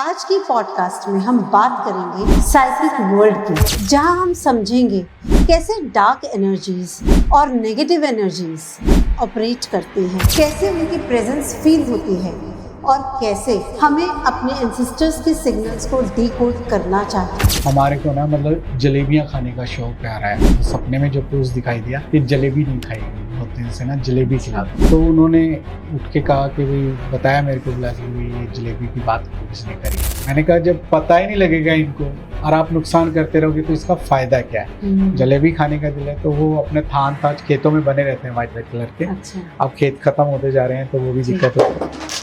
आज की पॉडकास्ट में हम बात करेंगे साइकिक वर्ल्ड की, जहां हम समझेंगे कैसे डार्क एनर्जीज और नेगेटिव एनर्जीज ऑपरेट करती हैं, कैसे उनकी प्रेजेंस फील होती है और कैसे हमें अपने एंसेस्टर्स के सिग्नल्स को डिकोड करना चाहिए। हमारे को ना मतलब जलेबियाँ खाने का शौक आ रहा है। तो सपने में जब पुरुष दिखाई दिया कि जलेबी नहीं खाएगी, बहुत दिन से ना जलेबी खिला दो। तो उन्होंने उठ के कहा कि भाई बताया मेरे को, बोला कि ये जलेबी की बात किसने करी। मैंने कहा जब पता ही नहीं लगेगा इनको और आप नुकसान करते रहोगे तो इसका फायदा क्या है। जलेबी खाने का दिल है तो वो अपने थान ताज खेतों में बने रहते हैं व्हाइट कलर के। अच्छा। अब खेत खत्म होते जा रहे हैं तो वो भी दिक्कत होती है।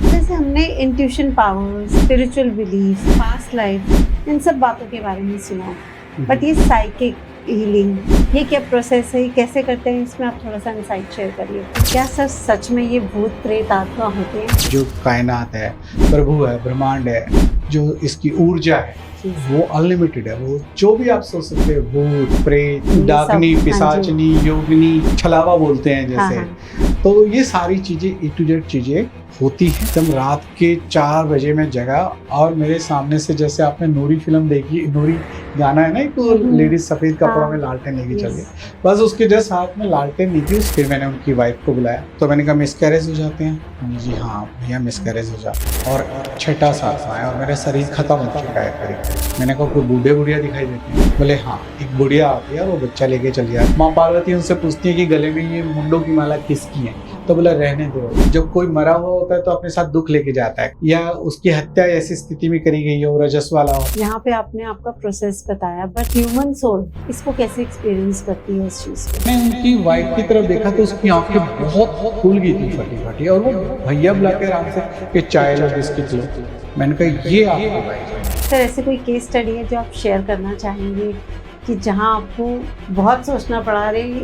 जैसे हमने intuition power, spiritual belief, past life, इन सब बातों के बारे में सुना, बट ये साइकिक हीलिंग, ये क्या प्रोसेस है, कैसे करते हैं, इसमें आप थोड़ा सा इंसाइट शेयर करिए। क्या सच में ये भूत प्रेत आत्मा होते हैं? जो कायनात है, प्रभु है, ब्रह्मांड है, जो इसकी ऊर्जा है वो अनलिमिटेड है। वो जो भी आप सोच सकते हैं, भूत प्रेत, डाकनी, पिशाचनी, योगिनी, छलावा बोलते हैं जैसे। तो ये सारी चीजें ए टू जेड चीजें होती है। जब रात के 4 बजे में जगा और मेरे सामने से, जैसे आपने नूरी फिल्म देखी, नूरी गाना है ना, एक लेडीज सफेद कपड़ों में लालटेन लेके चल गई, बस उसके जस्ट हाथ में लालटेन नहीं थी। फिर मैंने उनकी वाइफ को बुलाया तो मैंने कहा मिसकैरेज हो जाते हैं? जी हाँ भैया मिसकैरेज हो जाते हैं। और छठा सांस आया और मेरा शरीर खत्म हो चुका है करीब। मैंने कहा कोई बूढ़े बुढ़िया दिखाई देती है? बोले हाँ, एक बुढ़िया आती है, वो बच्चा लेके चली जाती है। माँ पार्वती उनसे पूछती है कि गले में ये मुंडों की माला किसकी है? तो बोला रहने दो। जब कोई मरा हुआ होता है तो अपने साथ दुख लेके जाता है, या उसकी हत्या ऐसी स्थिति में करी गई हो, रजस वाला हो। यहाँ पे आपने आपका प्रोसेस बताया, बट ह्यूमन सोल इसको कैसे एक्सपीरियंस करती है इस चीज को? मैंने उनकी वाइफ की तरफ देखा तो उसकी आंखें बहुत खुल गई थी, फटी फटी, और वो भैया बुला के आराम से कि चाय लो, बिस्किट लो। मैंने कहा ये आपकी वाइफ। सर ऐसे कोई केस स्टडी है जो आप शेयर करना चाहेंगे कि जहां आपको बहुत सोचना पड़ा रही,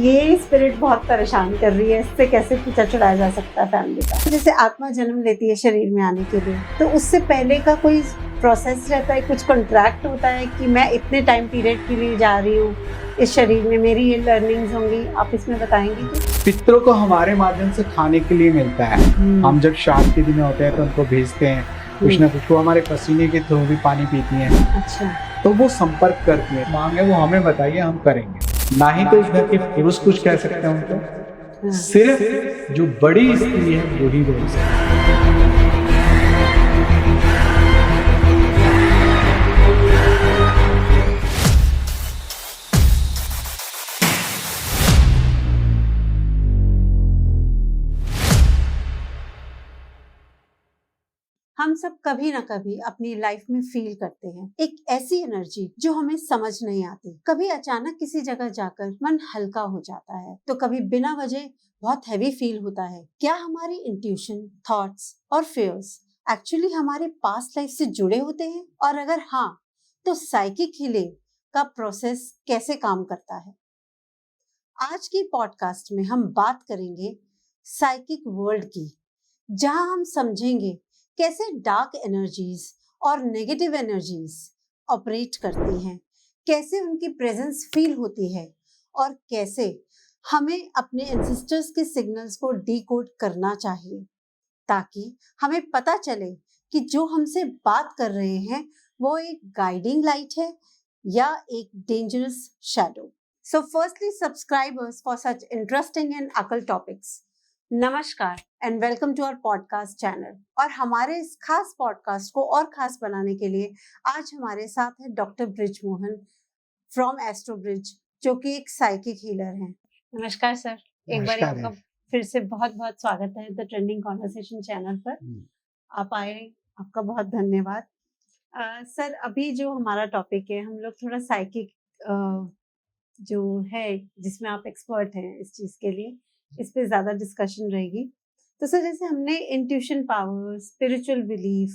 ये स्पिरिट बहुत परेशान कर रही है, इससे कैसे पीछा छुड़ाया जा सकता है फैमिली का? जैसे आत्मा जन्म लेती है शरीर में आने के लिए, तो उससे पहले का कोई प्रोसेस रहता है, कुछ कॉन्ट्रैक्ट होता है कि मैं इतने टाइम पीरियड के लिए जा रही हूँ इस शरीर में, मेरी ये लर्निंग्स होंगी, आप इसमें बताएंगे? पितरों को हमारे माध्यम से खाने के लिए मिलता है। हम जब श्राद्ध के दिन होते हैं तो उनको भेजते हैं कुछ ना कुछ। वो हमारे पसीने के थ्रू भी पानी पीती हैं। अच्छा। तो वो संपर्क करती है, मांगे वो हमें बताइए, हम करेंगे। ना ही तो इस घर के पुरुष कुछ कह सकते हैं उनको, सिर्फ जो बड़ी स्त्री है वही बोल सकते हैं। हम सब कभी ना कभी अपनी लाइफ में फील करते हैं एक ऐसी एनर्जी जो हमें समझ नहीं आती। कभी अचानक किसी जगह जाकर मन हल्का हो जाता है, तो कभी बिना वजह बहुत हैवी फील होता है। क्या हमारी इंट्यूशन, थॉट्स और फियर्स एक्चुअली हमारे पास्ट लाइफ से जुड़े होते हैं? और अगर हाँ, तो साइकिक हीलिंग का प्रोसेस कैसे काम करता है? आज की पॉडकास्ट में हम बात करेंगे साइकिक वर्ल्ड की, जहां हम समझेंगे कैसे डार्क एनर्जीज और नेगेटिव एनर्जीज ऑपरेट करती हैं, कैसे उनकी प्रेजेंस फील होती है और कैसे हमें अपने एंसेस्टर्स के सिग्नल्स को डिकोड करना चाहिए, ताकि हमें पता चले कि जो हमसे बात कर रहे हैं वो एक गाइडिंग लाइट है या एक dangerous shadow. So firstly subscribers for such interesting and occult topics, नमस्कार and welcome to our podcast channel. और हमारे इस खास पॉडकास्ट को और खास बनाने के लिए आज हमारे साथ है doctor bridge Mohan from astro bridge, जो कि एक साइकिक हीलर हैं। नमस्कार सर, एक बार आपका फिर से बहुत बहुत स्वागत है द ट्रेंडिंग कॉन्वर्सेशन चैनल पर। आप आए, आपका बहुत धन्यवाद। सर अभी जो हमारा टॉपिक है, हम लोग थोड़ा साइकिक जो है जिसमें आप एक्सपर्ट हैं इस चीज के लिए, इस पे ज्यादा डिस्कशन रहेगी। तो सर जैसे हमने intuition power, spiritual belief,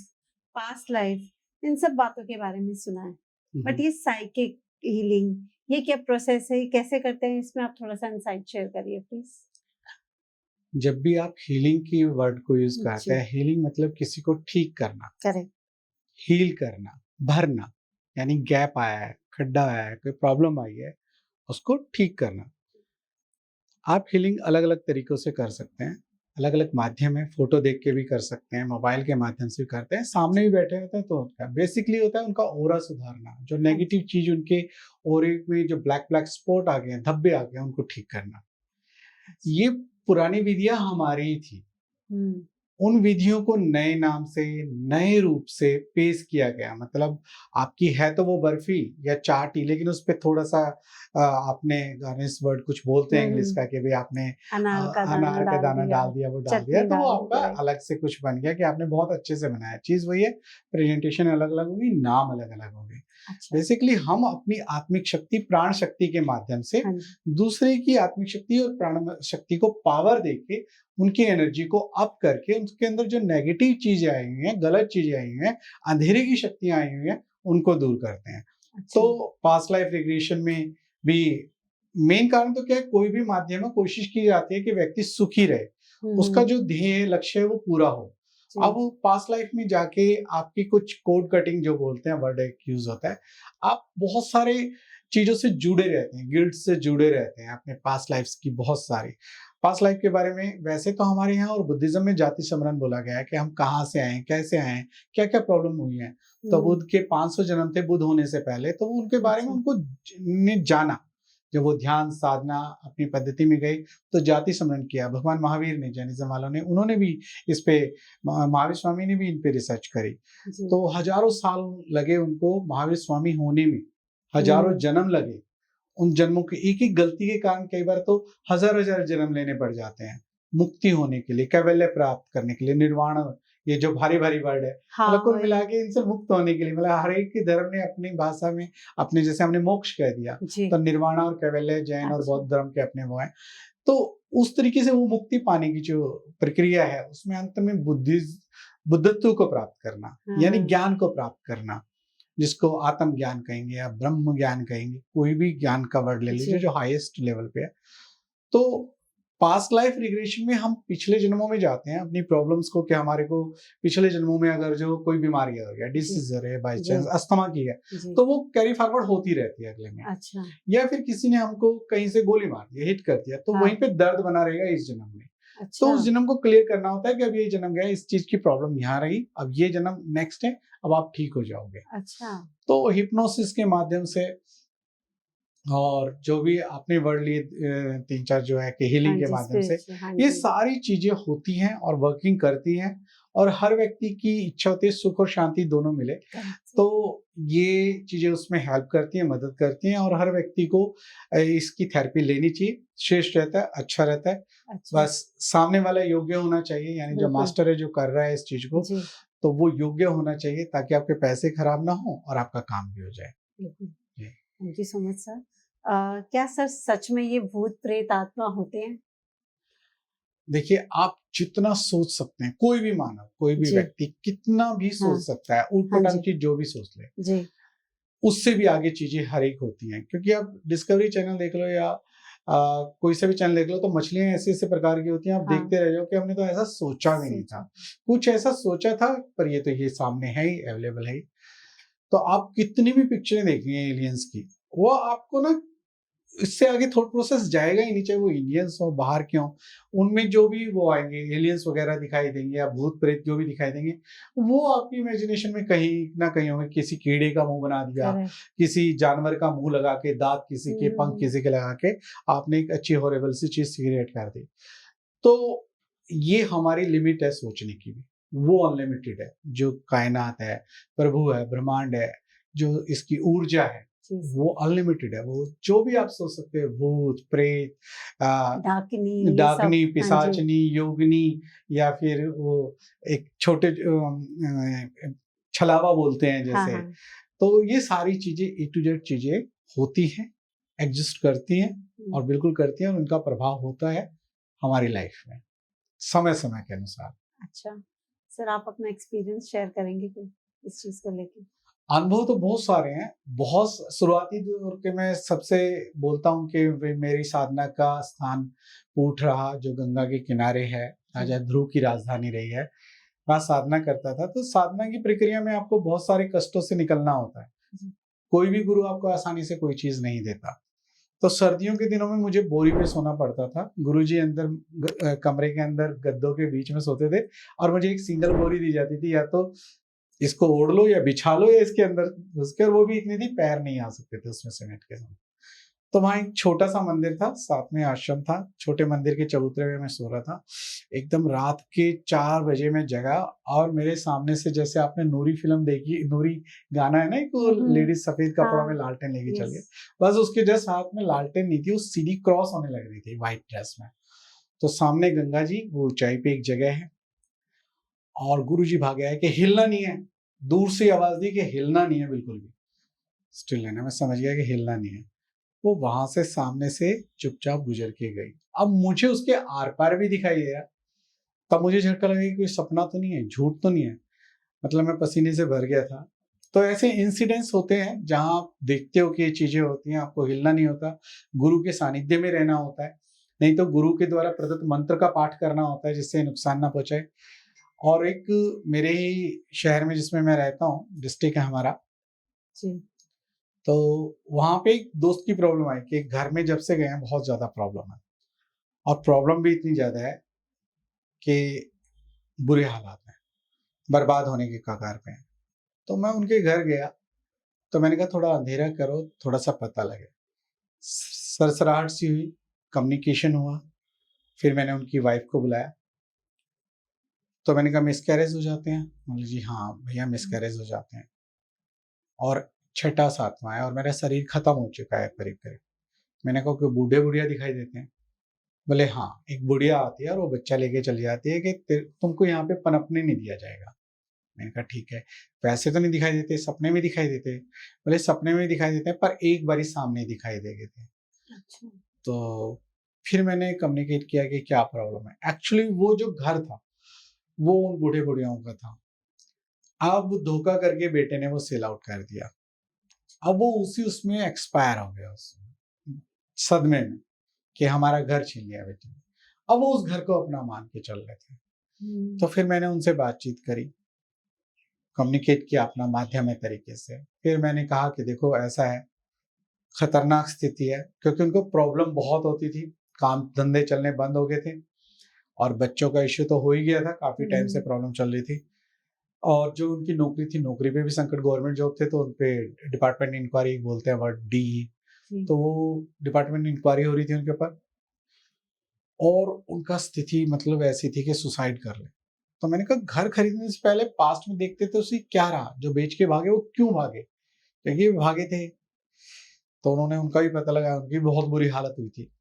past life, इन सब बातों के बारे में सुना है, बट ये साइकिक हीलिंग, ये क्या प्रोसेस है, कैसे करते हैं, इसमें आप थोड़ा सा इंसाइट शेयर करिए प्लीज। जब भी आप हीलिंग की वर्ड को यूज करते हैं, हीलिंग मतलब किसी को ठीक करना। करेक्ट। हील करना, भरना, यानी गैप आया है, खड्डा आया है, कोई प्रॉब्लम आई है, उसको ठीक करना। आप हीलिंग अलग अलग तरीकों से कर सकते हैं। अलग अलग माध्यम है, फोटो देख के भी कर सकते हैं, मोबाइल के माध्यम से भी करते हैं, सामने भी बैठे होते हैं तो उनका बेसिकली होता है उनका ओरा सुधारना, जो नेगेटिव चीज उनके ओरे में जो ब्लैक ब्लैक स्पॉट आ गए हैं, धब्बे आ गए हैं, उनको ठीक करना। ये पुरानी विधियां हमारी ही थी। उन विधियों को नए नाम से, नए रूप से पेश किया गया। मतलब आपकी है तो वो बर्फी या चाट ही, लेकिन उस पे थोड़ा सा आपने गार्निश वर्ड कुछ बोलते हैं इंग्लिश का कि भाई आपने अनार का दाना डाल दिया, वो डाल दिया, तो वो आपका अलग से कुछ बन गया कि आपने बहुत अच्छे से बनाया। चीज वही है, प्रेजेंटेशन अलग अलग होगी, नाम अलग अलग हो गए। बेसिकली हम अपनी आत्मिक शक्ति, प्राण शक्ति के माध्यम से दूसरे की आत्मिक शक्ति और प्राण शक्ति को पावर देके उनकी एनर्जी को अप करके उनके अंदर जो नेगेटिव चीजें आई हुई हैं, गलत चीजें आई हुई हैं, अंधेरे की शक्तियां आई हुई हैं, उनको दूर करते हैं। तो पास्ट लाइफ रिग्रेशन में भी मेन कारण तो क्या है, कोई भी माध्यम में कोशिश की जाती है कि व्यक्ति सुखी रहे, उसका जो ध्येय लक्ष्य है वो पूरा हो। अब पास्ट लाइफ में जाके आपकी कुछ कोड कटिंग जो बोलते हैं, वर्ड एक यूज होता है, आप बहुत सारे चीजों से जुड़े रहते हैं, गिल्ट से जुड़े रहते हैं अपने पास्ट लाइफ की। बहुत सारी पास्ट लाइफ के बारे में वैसे तो हमारे यहाँ और बुद्धिज्म में जाति स्मरण बोला गया है कि हम कहाँ से आए, कैसे आए, क्या क्या प्रॉब्लम हुई है। तो बुद्ध के 500 जन्म थे बुद्ध होने से पहले, तो उनके बारे में उनको जाना। जब वो ध्यान साधना अपनी पद्धति में गए तो जाति स्मरण किया। भगवान महावीर ने, जैनिज्म वालों ने, उन्होंने भी इस पे, महावीर स्वामी ने भी इन पे रिसर्च करी। तो हजारों साल लगे उनको महावीर स्वामी होने में, हजारों जन्म लगे। उन जन्मों की एक एक गलती के कारण कई बार तो हजार हजार जन्म लेने पड़ जाते हैं मुक्ति होने के लिए, कैवल्य प्राप्त करने के लिए, निर्वाण, ये जो भारी भारी वर्ड है, मतलब कुल मिला के इनसे मुक्त होने के लिए, मतलब हर एक के धर्म ने अपनी भाषा में अपने, जैसे हमने मोक्ष कह दिया, तो निर्वाण और कैवल्य जैन और बौद्ध धर्म के अपने वो है। तो उस तरीके से वो मुक्ति पाने की जो प्रक्रिया है, उसमें अंत में बुद्धत्व को प्राप्त करना, यानी ज्ञान को प्राप्त करना, जिसको आत्म ज्ञान कहेंगे या ब्रह्म ज्ञान कहेंगे, कोई भी ज्ञान का वर्ड ले लीजिए, जो हाईएस्ट लेवल पे है। तो पास्ट लाइफ रिग्रेशन में हम पिछले जन्मों में जाते हैं अपनी प्रॉब्लम्स को, कि हमारे को पिछले जन्मों में अगर जो कोई बीमारी हो गया, डिसीज है, बाई चांस अस्थमा की है, तो वो कैरी फॉरवर्ड होती रहती है अगले में। अच्छा। या फिर किसी ने हमको कहीं से गोली मार दिया, हिट कर दिया, तो वहीं पे दर्द बना रहेगा इस जन्म में। अच्छा। तो उस जन्म को क्लियर करना होता है कि अब ये जन्म गया, इस चीज की प्रॉब्लम यहाँ रही, अब ये जन्म नेक्स्ट है, अब आप ठीक हो जाओगे। अच्छा। तो हिप्नोसिस के माध्यम से और जो भी आपने वर्ड लिए 3-4 जो है कि हीलिंग के माध्यम से, ये सारी चीजें होती हैं और वर्किंग करती हैं, और हर व्यक्ति की इच्छा होती है सुख और शांति दोनों मिले। तो ये चीजें उसमें हेल्प करती हैं, मदद करती हैं, और हर व्यक्ति को इसकी थेरेपी लेनी चाहिए, श्रेष्ठ रहता है, अच्छा रहता है। अच्छा। बस सामने वाला योग्य होना चाहिए, यानी जो मास्टर है, जो कर रहा है इस चीज को, तो वो योग्य होना चाहिए, ताकि आपके पैसे खराब ना हो और आपका काम भी हो जाए। Thank you so much sir. क्या सर सच में ये भूत प्रेत आत्मा होते हैं? देखिए, आप जितना सोच सकते हैं, कोई भी मानव, कोई भी व्यक्ति कितना भी सोच सकता है, ऊटपटांग चीज जो भी सोच ले जी, उससे भी आगे चीजें हर एक होती हैं। क्योंकि आप डिस्कवरी चैनल देख लो या कोई से भी चैनल देख लो, तो मछलियां ऐसे ऐसे प्रकार की होती हैं, आप देखते रह जाओ कि हमने तो ऐसा सोचा भी नहीं था, कुछ ऐसा सोचा था, पर ये तो ये सामने है ही, अवेलेबल है ही। तो आप कितनी भी पिक्चरें देख रही हैं एलियंस की, वो आपको ना इससे आगे थॉट प्रोसेस जाएगा ही नहीं, चाहे वो इंडियंस हो, बाहर के हो, उनमें जो भी वो आएंगे एलियंस वगैरह दिखाई देंगे या भूत प्रेत जो भी दिखाई देंगे, वो आपकी इमेजिनेशन में कहीं ना कहीं होंगे। किसी कीड़े का मुंह बना दिया, किसी जानवर का मुंह लगा के, दांत किसी के, पंख किसी के लगा के आपने एक अच्छी हॉरेबल सी चीज क्रिएट कर दी। तो ये हमारी लिमिट है सोचने की भी, वो अनलिमिटेड है। जो कायनात है, प्रभु है, ब्रह्मांड है, जो इसकी ऊर्जा है, वो अनलिमिटेड है। वो जो भी आप सोच सकते हैं, भूत प्रेत, डाकिनी, पिशाचनी, योगिनी, या फिर वो एक छोटे छलावा बोलते हैं जैसे, तो ये सारी चीजें A to Z चीजें होती हैं, एग्जिस्ट करती हैं, और बिल्कुल करती हैं, और उनका प्रभाव होता है हमारी लाइफ में समय समय के अनुसार। अच्छा सर, आप अपना एक्सपीरियंस शेयर करेंगे कि इस चीज को लेकर? अनुभव तो बहुत सारे हैं। बहुत शुरुआती दौर के मैं सबसे बोलता हूँ कि मेरी साधना का स्थान पूठ रहा, जो गंगा के किनारे है, राजा ध्रुव की राजधानी रही है, वहाँ साधना करता था। तो साधना की प्रक्रिया में आपको बहुत सारे कष्टों से निकलना होता है। कोई भी गुरु आपको आसानी से कोई चीज नहीं देता। तो सर्दियों के दिनों में मुझे बोरी पे सोना पड़ता था। गुरुजी अंदर कमरे के अंदर गद्दों के बीच में सोते थे और मुझे एक सिंगल बोरी दी जाती थी, या तो इसको ओढ़ लो या बिछा लो या इसके अंदर घुस कर, वो भी इतनी थी पैर नहीं आ सकते थे उसमें सीमेंट के साथ। तो वहां एक छोटा सा मंदिर था, साथ में आश्रम था, छोटे मंदिर के चबूतरे में मैं सो रहा था। एकदम रात के 4 बजे मैं जगा और मेरे सामने से, जैसे आपने नूरी फिल्म देखी, नूरी गाना है ना, एक लेडीज सफेद कपड़ों में लालटेन लेके चल गए, बस उसके जस्ट हाथ में लालटेन नहीं थी, उस सीढ़ी क्रॉस होने लग रही थी व्हाइट ड्रेस में। तो सामने गंगा जी, वो ऊंचाई पे एक जगह है, और गुरु जी भागे आए कि हिलना नहीं है। दूर से आवाज दी कि हिलना नहीं है बिल्कुल भी, स्टिल लेना। मैं समझ गया कि हिलना नहीं है। वो वहां से सामने से चुपचाप गुजर के गई। अब मुझे उसके आर पार भी दिखाई दिया। तब मुझे झटका लगा कि कोई सपना तो नहीं है, झूठ तो नहीं है। मतलब मैं पसीने से भर गया था। तो ऐसे इंसिडेंट्स होते हैं जहां आप देखते हो कि ये चीजें होती हैं, आपको हिलना नहीं होता, गुरु के सानिध्य में रहना होता है, नहीं तो गुरु के द्वारा प्रदत्त मंत्र का पाठ करना होता है जिससे नुकसान ना पहुंचाए। और एक मेरे ही शहर में जिसमें मैं रहता हूँ, डिस्ट्रिक्ट है हमारा, जी। तो वहां पे एक दोस्त की प्रॉब्लम आई कि घर में जब से गए हैं बहुत ज्यादा प्रॉब्लम है, और प्रॉब्लम भी इतनी ज्यादा है कि बुरे हालात हैं, बर्बाद होने के कगार पे हैं। तो मैं उनके घर गया, तो मैंने कहा थोड़ा अंधेरा करो, थोड़ा सा पता लगे। सरसराहट सी हुई, कम्युनिकेशन हुआ। फिर मैंने उनकी वाइफ को बुलाया, तो मैंने कहा मिसकैरेज हो जाते हैं? बोले जी हाँ भैया मिसकैरेज हो जाते हैं, और छठा सातवां है और मेरा शरीर खत्म हो चुका है करीब करीब। मैंने कहा कोई बूढ़े बुढ़िया दिखाई देते हैं? बोले हाँ, एक बुढ़िया आती है और वो बच्चा लेके चली जाती है कि तुमको यहाँ पे पनपने नहीं दिया जाएगा। मैंने कहा ठीक है, वैसे तो नहीं दिखाई देते, सपने में दिखाई देते? बोले सपने में दिखाई देते हैं, पर एक बारी सामने दिखाई देते थे। अच्छा। तो फिर मैंने कम्युनिकेट किया कि क्या प्रॉब्लम है। एक्चुअली वो जो घर था वो उन बूढ़े बुढ़ियाओं का था। अब धोखा करके बेटे ने वो सेल आउट कर दिया। अब वो उसी उसमें एक्सपायर हो गया, उस सदमे में कि हमारा घर छीन लिया बेटे ने। अब वो उस घर को अपना मान के चल रहे थे। तो फिर मैंने उनसे बातचीत करी, कम्युनिकेट किया अपना माध्यम तरीके से। फिर मैंने कहा कि देखो ऐसा है, खतरनाक स्थिति है, क्योंकि उनको प्रॉब्लम बहुत होती थी, काम धंधे चलने बंद हो गए थे, और बच्चों का इश्यू तो हो ही गया था, काफी टाइम से प्रॉब्लम चल रही थी। और जो उनकी नौकरी थी, नौकरी पे भी संकट, गवर्नमेंट जॉब थे तो उनपे डिपार्टमेंट इंक्वायरी बोलते हैं वर्ड, डी, तो वो डिपार्टमेंट इंक्वायरी हो रही थी उनके ऊपर, और उनका स्थिति मतलब ऐसी थी कि सुसाइड कर ले। तो मैंने कहा घर खरीदने से पहले पास्ट में देखते तो उसी क्या रहा, जो बेच के भागे वो क्यों भागे, क्योंकि वो भागे थे। तो उन्होंने, उनका भी पता लगा, उनकी बहुत बुरी हालत हुई थी।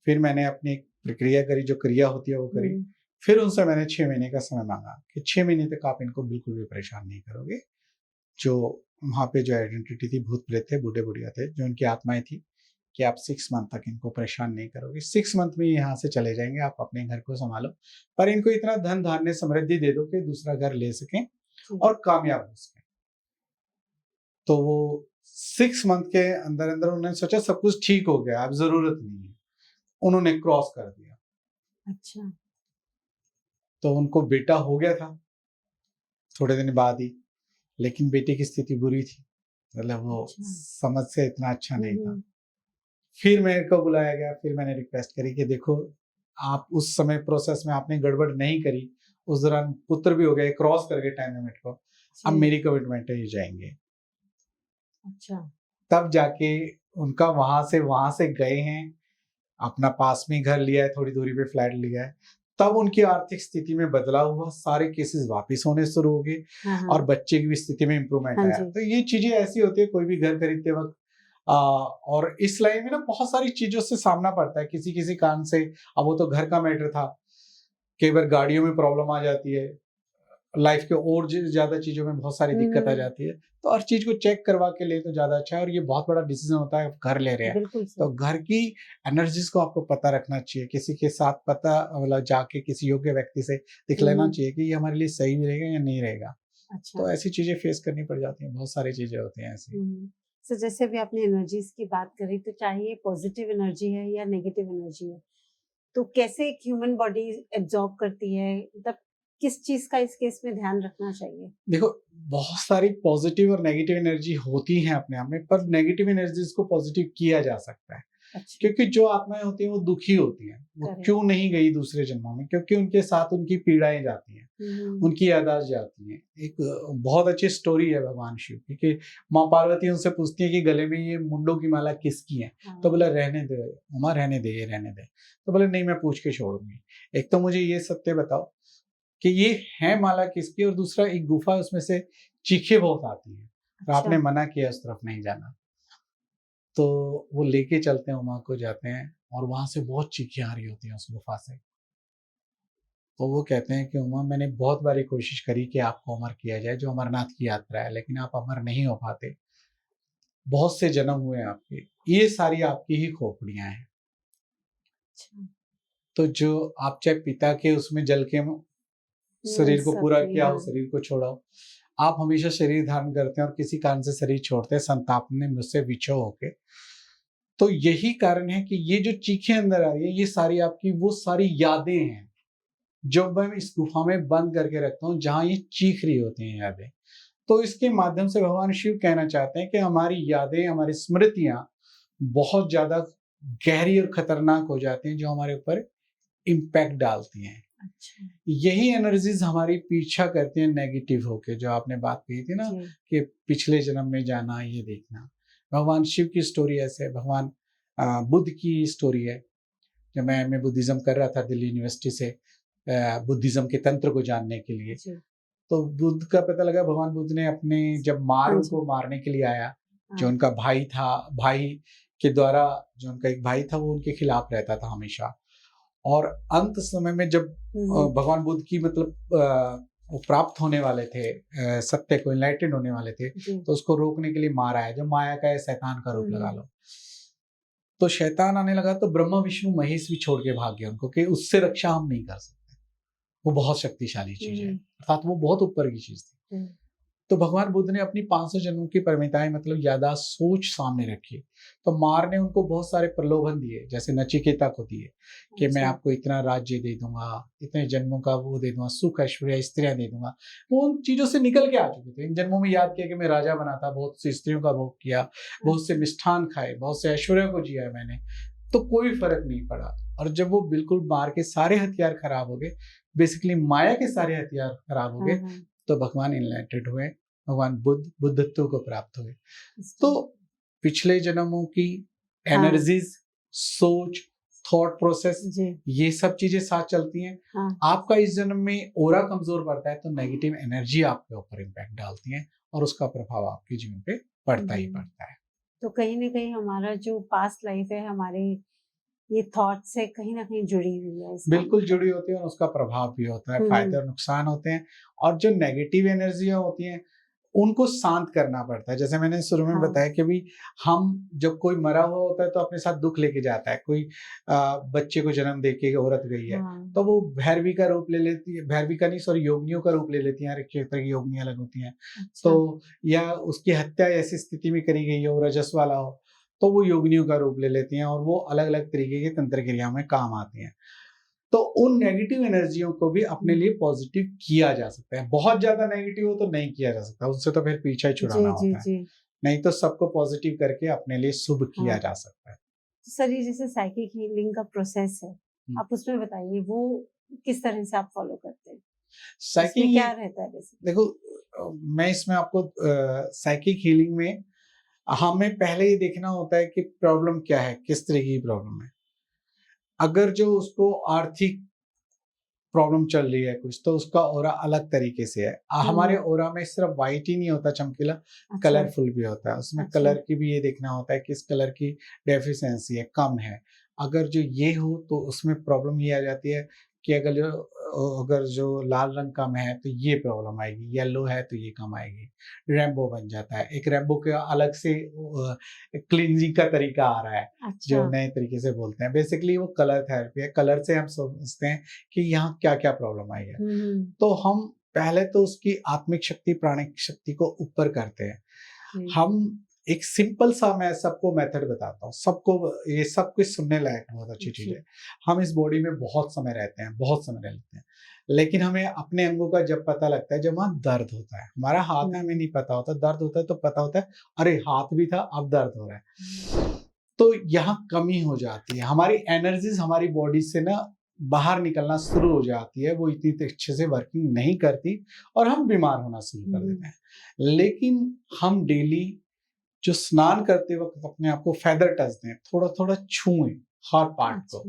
फिर मैंने अपनी एक प्रक्रिया करी, जो क्रिया होती है वो करी। फिर उनसे मैंने 6 महीने का समय मांगा कि 6 महीने तक आप इनको बिल्कुल भी परेशान नहीं करोगे। जो वहाँ पे जो आइडेंटिटी थी, भूत प्रेत थे, बूढ़े बुढ़िया थे, जो उनकी आत्माएं थी, कि आप 6 मंथ तक इनको परेशान नहीं करोगे, 6 मंथ में यहाँ से चले जाएंगे, आप अपने घर को संभालो, पर इनको इतना धन धान्य समृद्धि दे दो कि दूसरा घर ले सकें और कामयाब हो सकें। तो वो 6 मंथ के अंदर अंदर उन्होंने सोचा सब कुछ ठीक हो गया, अब जरूरत नहीं है, उन्होंने क्रॉस कर दिया। अच्छा। तो उनको बेटा हो गया था थोड़े दिन बाद ही, लेकिन बेटे की स्थिति बुरी थी, मतलब वो समझ से इतना अच्छा नहीं था। फिर मेरे को बुलाया गया, फिर मैंने रिक्वेस्ट करी कि देखो आप उस समय प्रोसेस में आपने गड़बड़ नहीं करी, उस दौरान पुत्र भी हो गए, क्रॉस कर गए टाइम लिमिट को, अब मेरी कमिटमेंट है, ये जाएंगे। अच्छा। तब जाके उनका वहां से गए हैं, अपना पास में घर लिया है, थोड़ी दूरी पे फ्लैट लिया है, तब उनकी आर्थिक स्थिति में बदलाव हुआ, सारे केसेस वापस होने शुरू हो गए, और बच्चे की भी स्थिति में इंप्रूवमेंट आया। तो ये चीजें ऐसी होती है कोई भी घर खरीदते वक्त, और इस लाइन में ना बहुत सारी चीजों से सामना पड़ता है, किसी किसी कारण से। अब वो तो घर का मैटर था, कई बार गाड़ियों में प्रॉब्लम आ जाती है, लाइफ के और ज्यादा चीजों में बहुत सारी दिक्कत आ जाती है, तो हर चीज को चेक करवा के ले तो ज्यादा अच्छा है। और ये बहुत बड़ा डिसीजन होता है, घर ले रहे हैं तो घर की एनर्जीज को आपको पता रखना चाहिए, किसी के साथ पता, मतलब जाके किसी योग्य व्यक्ति से दिख लेना चाहिए कि ये हमारे लिए सही भी रहेगा या नहीं रहेगा। अच्छा। तो ऐसी चीजें फेस करनी पड़ जाती हैं, बहुत सारी चीजें होती हैं ऐसी। सो जैसे भी आपने एनर्जीज की बात करी, तो चाहे ये पॉजिटिव एनर्जी है या नेगेटिव एनर्जी है, तो कैसे एक ह्यूमन बॉडी एब्जॉर्ब करती है, मतलब किस चीज का इस केस में ध्यान रखना चाहिए? देखो बहुत सारी पॉजिटिव और नेगेटिव एनर्जी होती हैं अपने आप में, पर नेगेटिव एनर्जीज को पॉजिटिव किया जा सकता है। अच्छा। क्योंकि जो आत्माएं होती हैं वो दुखी होती हैं, वो Correct. क्यों नहीं गई दूसरे जन्मों में, क्योंकि उनके साथ उनकी पीड़ाएं जाती हैं, उनकी यादाश्त जाती हैं। एक बहुत अच्छी स्टोरी है भगवान शिव की कि माँ पार्वती उनसे पूछती है कि गले में ये मुंडों की माला किसकी है, तो बोला रहने दे उमा, रहने दे, ये रहने दे। तो बोले नहीं, मैं पूछ के छोड़ूंगी। एक तो मुझे ये सत्य बताओ कि ये है माला किसकी, और दूसरा एक गुफा, उसमें से चीखें बहुत आती हैं, तो आपने मना किया उस तरफ नहीं जाना। तो वो लेके चलते हैं, उमा को जाते हैं, और वहां से बहुत चीखें आ रही होती हैं उस गुफा से। तो वो कहते हैं कि उमा, मैंने बहुत बारी कोशिश करी कि आपको अमर किया जाए, जो अमरनाथ की यात्रा है, लेकिन आप अमर नहीं हो पाते। बहुत से जन्म हुए हैं आपके, ये सारी आपकी ही खोपड़ियां हैं। अच्छा। तो जो आप चाहे पिता के उसमें जल के शरीर को पूरा किया हो, शरीर को छोड़ाओ, आप हमेशा शरीर धारण करते हैं और किसी कारण से शरीर छोड़ते हैं, संताप ने मुझसे विछो होके। तो यही कारण है कि ये जो चीखें अंदर आ रही है, ये सारी आपकी वो सारी यादें हैं जो मैं इस गुफा में बंद करके रखता हूँ, जहां ये चीख रही होती हैं यादें। तो इसके माध्यम से भगवान शिव कहना चाहते हैं कि हमारी यादें, हमारी स्मृतियां बहुत ज्यादा गहरी और खतरनाक हो जाती हैं, जो हमारे ऊपर इम्पैक्ट डालती हैं। अच्छा। यही एनर्जीज हमारी पीछा करती हैं नेगेटिव होके, जो आपने बात कही थी ना कि पिछले जन्म में जाना, ये देखना। भगवान शिव की स्टोरी ऐसे है, भगवान बुद्ध की स्टोरी है। जब मैं बुद्धिज्म कर रहा था दिल्ली यूनिवर्सिटी से, बुद्धिज्म के तंत्र को जानने के लिए, तो बुद्ध का पता लगा, भगवान बुद्ध ने अपने जब उनको मारने के लिए आया, जो उनका भाई था, भाई के द्वारा जो उनका एक भाई था वो उनके खिलाफ रहता था हमेशा, और अंत समय में जब भगवान बुद्ध की मतलब वो प्राप्त होने वाले थे, सत्य को इनलाइटेंड होने वाले थे, तो उसको रोकने के लिए मारा है, जो माया का है, शैतान का रूप लगा लो। तो शैतान आने लगा तो ब्रह्मा विष्णु महेश भी छोड़ के भाग गए उनको, कि उससे रक्षा हम नहीं कर सकते, वो बहुत शक्तिशाली चीज है, अर्थात वो बहुत ऊपर की चीज थी। तो भगवान बुद्ध ने अपनी 500 जन्मों की परमिताएं, मतलब यादाश्त, सोच सामने रखी। तो मार ने उनको बहुत सारे प्रलोभन दिए, जैसे नचिकेता को दिए कि मैं आपको इतना राज्य दे दूंगा, इतने जन्मों का वो दे दूंगा, सुख ऐश्वर्य स्त्रियां दे दूंगा। वो उन चीजों से निकल के आ चुके थे। इन जन्मों में याद किया कि मैं राजा बना था, बहुत सी स्त्रियों का भोग किया, बहुत से मिष्ठान खाए, बहुत से ऐश्वर्य को जिया मैंने, तो कोई फर्क नहीं पड़ा। और जब वो बिल्कुल मार के सारे हथियार खराब हो गए, बेसिकली माया के सारे हथियार खराब हो गए, तो भगवान इनलाइटेड हुए, भगवान बुद्धत्व को प्राप्त हुए। तो पिछले जन्मों की एनर्जीज, सोच, थॉट प्रोसेस, ये सब चीजें साथ चलती हैं। आपका इस जन्म में ओरा कमजोर पड़ता है तो नेगेटिव एनर्जी आपके ऊपर इम्पैक्ट डालती है, और उसका प्रभाव आपके जीवन पे पड़ता ही पड़ता है। तो कहीं ना कहीं हमारा जो पास्ट लाइफ है, हमारे ये थॉट से कहीं ना कहीं जुड़ी हुई है। बिल्कुल जुड़ी होती है, और उसका प्रभाव भी होता है, फायदे और नुकसान होते हैं। और जो नेगेटिव एनर्जियां होती हैं उनको शांत करना पड़ता है। जैसे मैंने शुरू में बताया कि भी हम जब कोई मरा हुआ होता है तो अपने साथ दुख लेके जाता है। कोई बच्चे को जन्म देके औरत गई है, तो वो भैरवी का रूप ले लेती है, भैरवी का नहीं सॉरी योगिनियों का रूप ले लेती है। हर क्षेत्र की योगिनियां अलग होती हैं। तो या उसकी हत्या ऐसी स्थिति में करी गई हो, रजस वाला हो, तो वो योगिनियों का रूप ले लेती हैं, और वो अलग अलग तरीके की तंत्र क्रियाओं में काम आती हैं। तो उन नेगेटिव एनर्जियों को भी अपने लिए पॉजिटिव किया जा सकता है। बहुत ज्यादा नेगेटिव हो तो नहीं किया जा सकता, उससे तो फिर पीछा ही छुड़ाना होता है। नहीं तो सबको पॉजिटिव करके अपने लिए शुभ किया जा सकता है। सर, ये जैसे साइकिक हीलिंग का प्रोसेस है, आप उसमें बताइए वो किस तरह से आप फॉलो करते हैं? साइकिक क्या रहता है बेसिकली? देखो, मैं इसमें आपको साइकिक हीलिंग में हमें पहले ही देखना होता है कि प्रॉब्लम क्या है, किस तरह की प्रॉब्लम है। अगर जो उसको आर्थिक प्रॉब्लम चल रही है कुछ, तो उसका ओरा अलग तरीके से है। हमारे ओरा में सिर्फ व्हाइट ही नहीं होता चमकीला, कलरफुल भी होता है। उसमें कलर की भी ये देखना होता है कि किस कलर की डेफिशिएंसी है, कम है। अगर जो ये हो तो उसमें प्रॉब्लम ये आ जाती है कि अगर जो लाल रंग कम है तो ये प्रॉब्लम आएगी, येलो है तो ये कम आएगी, रेम्बो बन जाता है। एक रेम्बो के अलग से क्लींजिंग का तरीका आ रहा है, जो नए तरीके से बोलते हैं। बेसिकली वो कलर थेरेपी है। कलर से हम समझते हैं कि यहाँ क्या क्या प्रॉब्लम आई है। तो हम पहले तो उसकी आत्मिक शक्ति, प्राणिक शक्ति को ऊपर करते हैं। हम एक सिंपल सा, मैं सबको मेथड बताता हूँ, सबको ये सब कुछ सुनने लायक बहुत अच्छी चीज है। हम इस बॉडी में बहुत समय रहते हैं, बहुत समय रहते हैं, लेकिन हमें अपने अंगों का जब पता लगता है जब वहाँ दर्द होता है। हमारा हाथ है, हमें नहीं पता होता, दर्द होता है तो पता होता है अरे हाथ भी था, अब दर्द हो रहा है। तो यहाँ कमी हो जाती है, हमारी एनर्जीज हमारी बॉडी से ना बाहर निकलना शुरू हो जाती है, वो इतनी अच्छे से वर्किंग नहीं करती और हम बीमार होना शुरू कर देते हैं। लेकिन हम डेली जो स्नान करते वक्त अपने आप को फेदर टच दें, थोड़ा थोड़ा छुएं हर पार्ट को,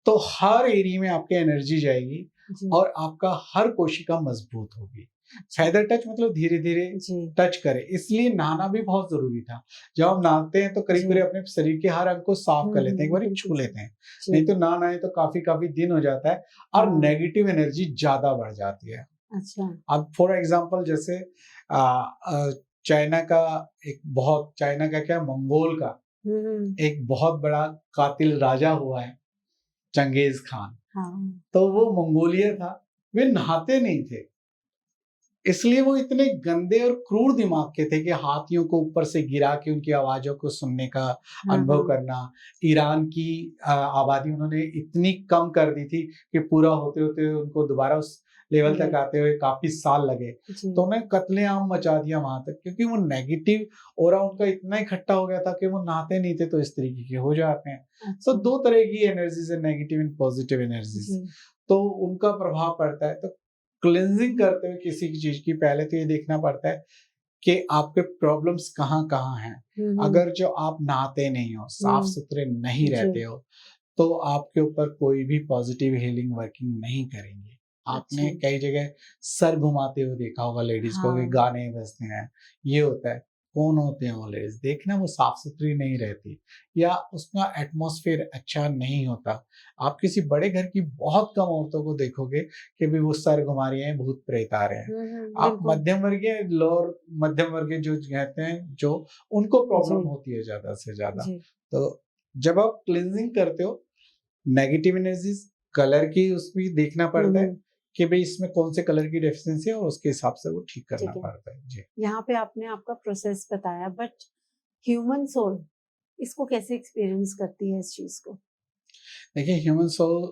तो हर एरिया में आपकी एनर्जी जाएगी और आपका हर कोशिका मजबूत होगी। फेदर टच मतलब धीरे धीरे टच करें, इसलिए नहाना भी बहुत जरूरी था। जब हम नहाते हैं तो करीब करीब अपने शरीर के हर अंग को साफ कर लेते हैं, एक बार छू लेते हैं, नहीं तो ना नहाए तो काफी काफी दिन हो जाता है और नेगेटिव एनर्जी ज्यादा बढ़ जाती है। अच्छा। अब फॉर एग्जांपल जैसे चाइना का क्या, मंगोल का एक बहुत बड़ा कातिल राजा हुआ है चंगेज खान। तो वो मंगोलिया था, वे नहाते नहीं थे, इसलिए वो इतने गंदे और क्रूर दिमाग के थे कि हाथियों को ऊपर से गिरा के उनकी आवाजों को सुनने का अनुभव करना। ईरान की आबादी उन्होंने इतनी कम कर दी थी कि पूरा होते होते उनको दोबारा उस लेवल तक आते हुए काफी साल लगे। तो उन्हें कत्लेआम मचा दिया वहां तक, क्योंकि वो नेगेटिव ऑरा उनका इतना इकट्ठा हो गया था कि वो नहाते नहीं थे, तो इस तरीके के हो जाते हैं। तो दो तरह की एनर्जीज है, नेगेटिव एंड पॉजिटिव एनर्जीज, तो उनका प्रभाव पड़ता है। तो क्लींजिंग करते हुए किसी की चीज की पहले तो ये देखना पड़ता है कि आपके प्रॉब्लम्स कहाँ कहाँ हैं। अगर जो आप नहाते नहीं हो, साफ सुथरे नहीं रहते हो, तो आपके ऊपर कोई भी पॉजिटिव हीलिंग वर्किंग नहीं करेंगे। आपने कई जगह सर घुमाते हुए देखा होगा लेडीज को कि गाने बजते हैं, ये होता है। कौन होते हैं वो लेडीज, देखना वो साफ सुथरी नहीं रहती या उसका एटमॉस्फेयर अच्छा नहीं होता। आप किसी बड़े घर की बहुत कम औरतों को देखोगे कि भी वो सर घुमा रही हैं, भूत प्रेत आ रहे हैं। आप मध्यम वर्गीय, लोअर मध्यम वर्गीय जो कहते हैं, जो उनको प्रॉब्लम होती है ज्यादा से ज्यादा। तो जब आप क्लींजिंग करते हो, नेगेटिव एनर्जीज कलर की उसमें देखना पड़ता है कि भाई इसमें कौन से कलर की डेफिशिएंसी है और उसके हिसाब से वो ठीक करना पड़ता है। जी, यहाँ पे आपने आपका प्रोसेस बताया, बट ह्यूमन सोल इसको कैसे एक्सपीरियंस करती है इस चीज को? देखिए, ह्यूमन सोल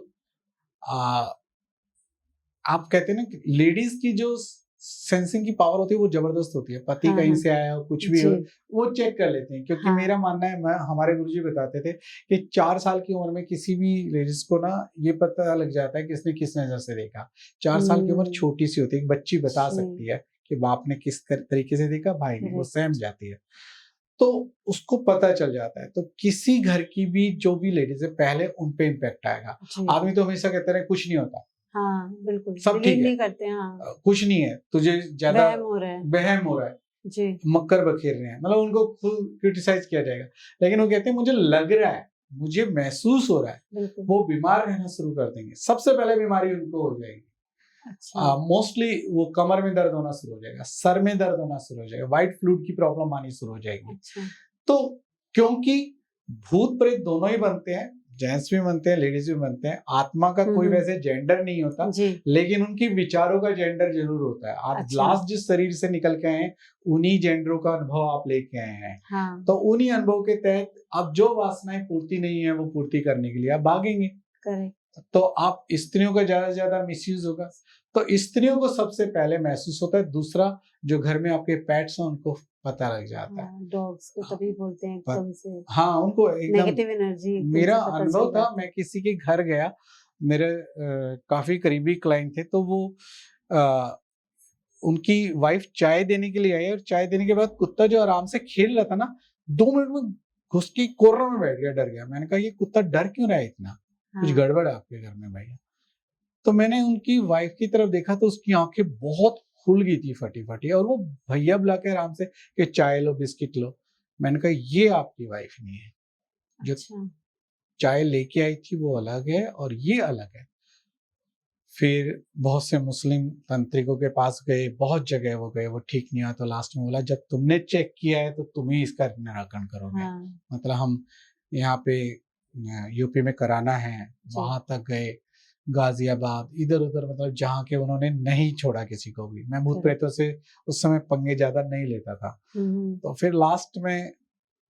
आप कहते हैं ना, लेडीज की जो सेंसिंग की पावर होती है वो जबरदस्त होती है। पति कहीं से आया हो, कुछ भी हो, वो चेक कर लेते हैं। क्योंकि मेरा मानना है, हमारे गुरुजी बताते थे कि 4 साल की उम्र में किसी भी लेडीज को ना ये पता लग जाता है कि इसने किस नजर से देखा। 4 साल की उम्र छोटी सी होती है, एक बच्ची बता सकती है कि बाप ने किस तरीके से देखा, भाई ने, वो सहम जाती है, तो उसको पता चल जाता है। तो किसी घर की भी जो भी लेडीज है, पहले उन पे इम्पैक्ट आएगा। आदमी तो हमेशा कहते रहे कुछ नहीं होता, हाँ बिल्कुल, सब ठीक नहीं करते हैं, कुछ नहीं है, तुझे ज्यादा वहम हो रहा है जी, मक्कर बखेर रहे हैं, मतलब उनको क्रिटिसाइज किया जाएगा। लेकिन वो कहते हैं मुझे लग रहा है, मुझे महसूस हो रहा है, वो बीमार रहना शुरू कर देंगे। सबसे पहले बीमारी उनको हो जाएगी। मोस्टली वो कमर में दर्द होना शुरू हो जाएगा, सर में दर्द होना शुरू हो जाएगा, व्हाइट फ्लूइड की प्रॉब्लम आनी शुरू हो जाएगी। तो क्योंकि भूत प्रेत दोनों ही बनते हैं, जेंट्स भी बनते हैं, लेडीज भी बनते हैं। आत्मा का कोई वैसे जेंडर नहीं होता, लेकिन उनकी विचारों का जेंडर जरूर होता है। आप लास्ट जिस शरीर से निकल के आए हैं, उन्हीं जेंडरों का अनुभव आप लेके आए हैं। तो उन्हीं अनुभव के तहत अब जो वासनाएं पूर्ति नहीं है, वो पूर्ति करने के लिए आप भागेंगे। तो आप स्त्रियों का ज्यादा से ज्यादा मिसयूज होगा। तो स्त्रियों को सबसे पहले महसूस होता है। दूसरा, जो घर में आपके पेट्स हैं उनको पता लग जाता है। डॉग्स को तभी बोलते हैं एकदम से, हाँ, उनको एकदम नेगेटिव एनर्जी। मेरा अनुभव था, मैं किसी के घर गया, मेरे काफी करीबी क्लाइंट थे, तो वो उनकी वाइफ चाय देने के लिए आई और चाय देने के बाद कुत्ता जो आराम से खेल रहा था ना, 2 मिनट में घुस के कॉर्नर में बैठ गया, डर गया। मैंने कहा ये कुत्ता डर क्यों रहा है इतना, कुछ गड़बड़ है आपके घर में भैया। तो मैंने उनकी वाइफ की तरफ देखा तो उसकी आंखें बहुत खुल गई थी, फटी फटी, और वो भैया बुला के आराम से कि चाय लो, बिस्किट लो। मैंने कहा ये आपकी वाइफ नहीं है, जो चाय लेके आई थी वो अलग है और ये अलग है। फिर बहुत से मुस्लिम तांत्रिकों के पास गए, बहुत जगह वो गए, वो ठीक नहीं हुआ। तो लास्ट में बोला जब तुमने चेक किया है तो तुम ही इसका निराकरण करोगे। मतलब हम यहाँ पे यूपी में कराना है, वहां तक गए, गाजियाबाद, इधर उधर, मतलब जहाँ के उन्होंने नहीं छोड़ा किसी को भी। मैं भूत प्रेतों से उस समय पंगे ज्यादा नहीं लेता था। तो फिर लास्ट में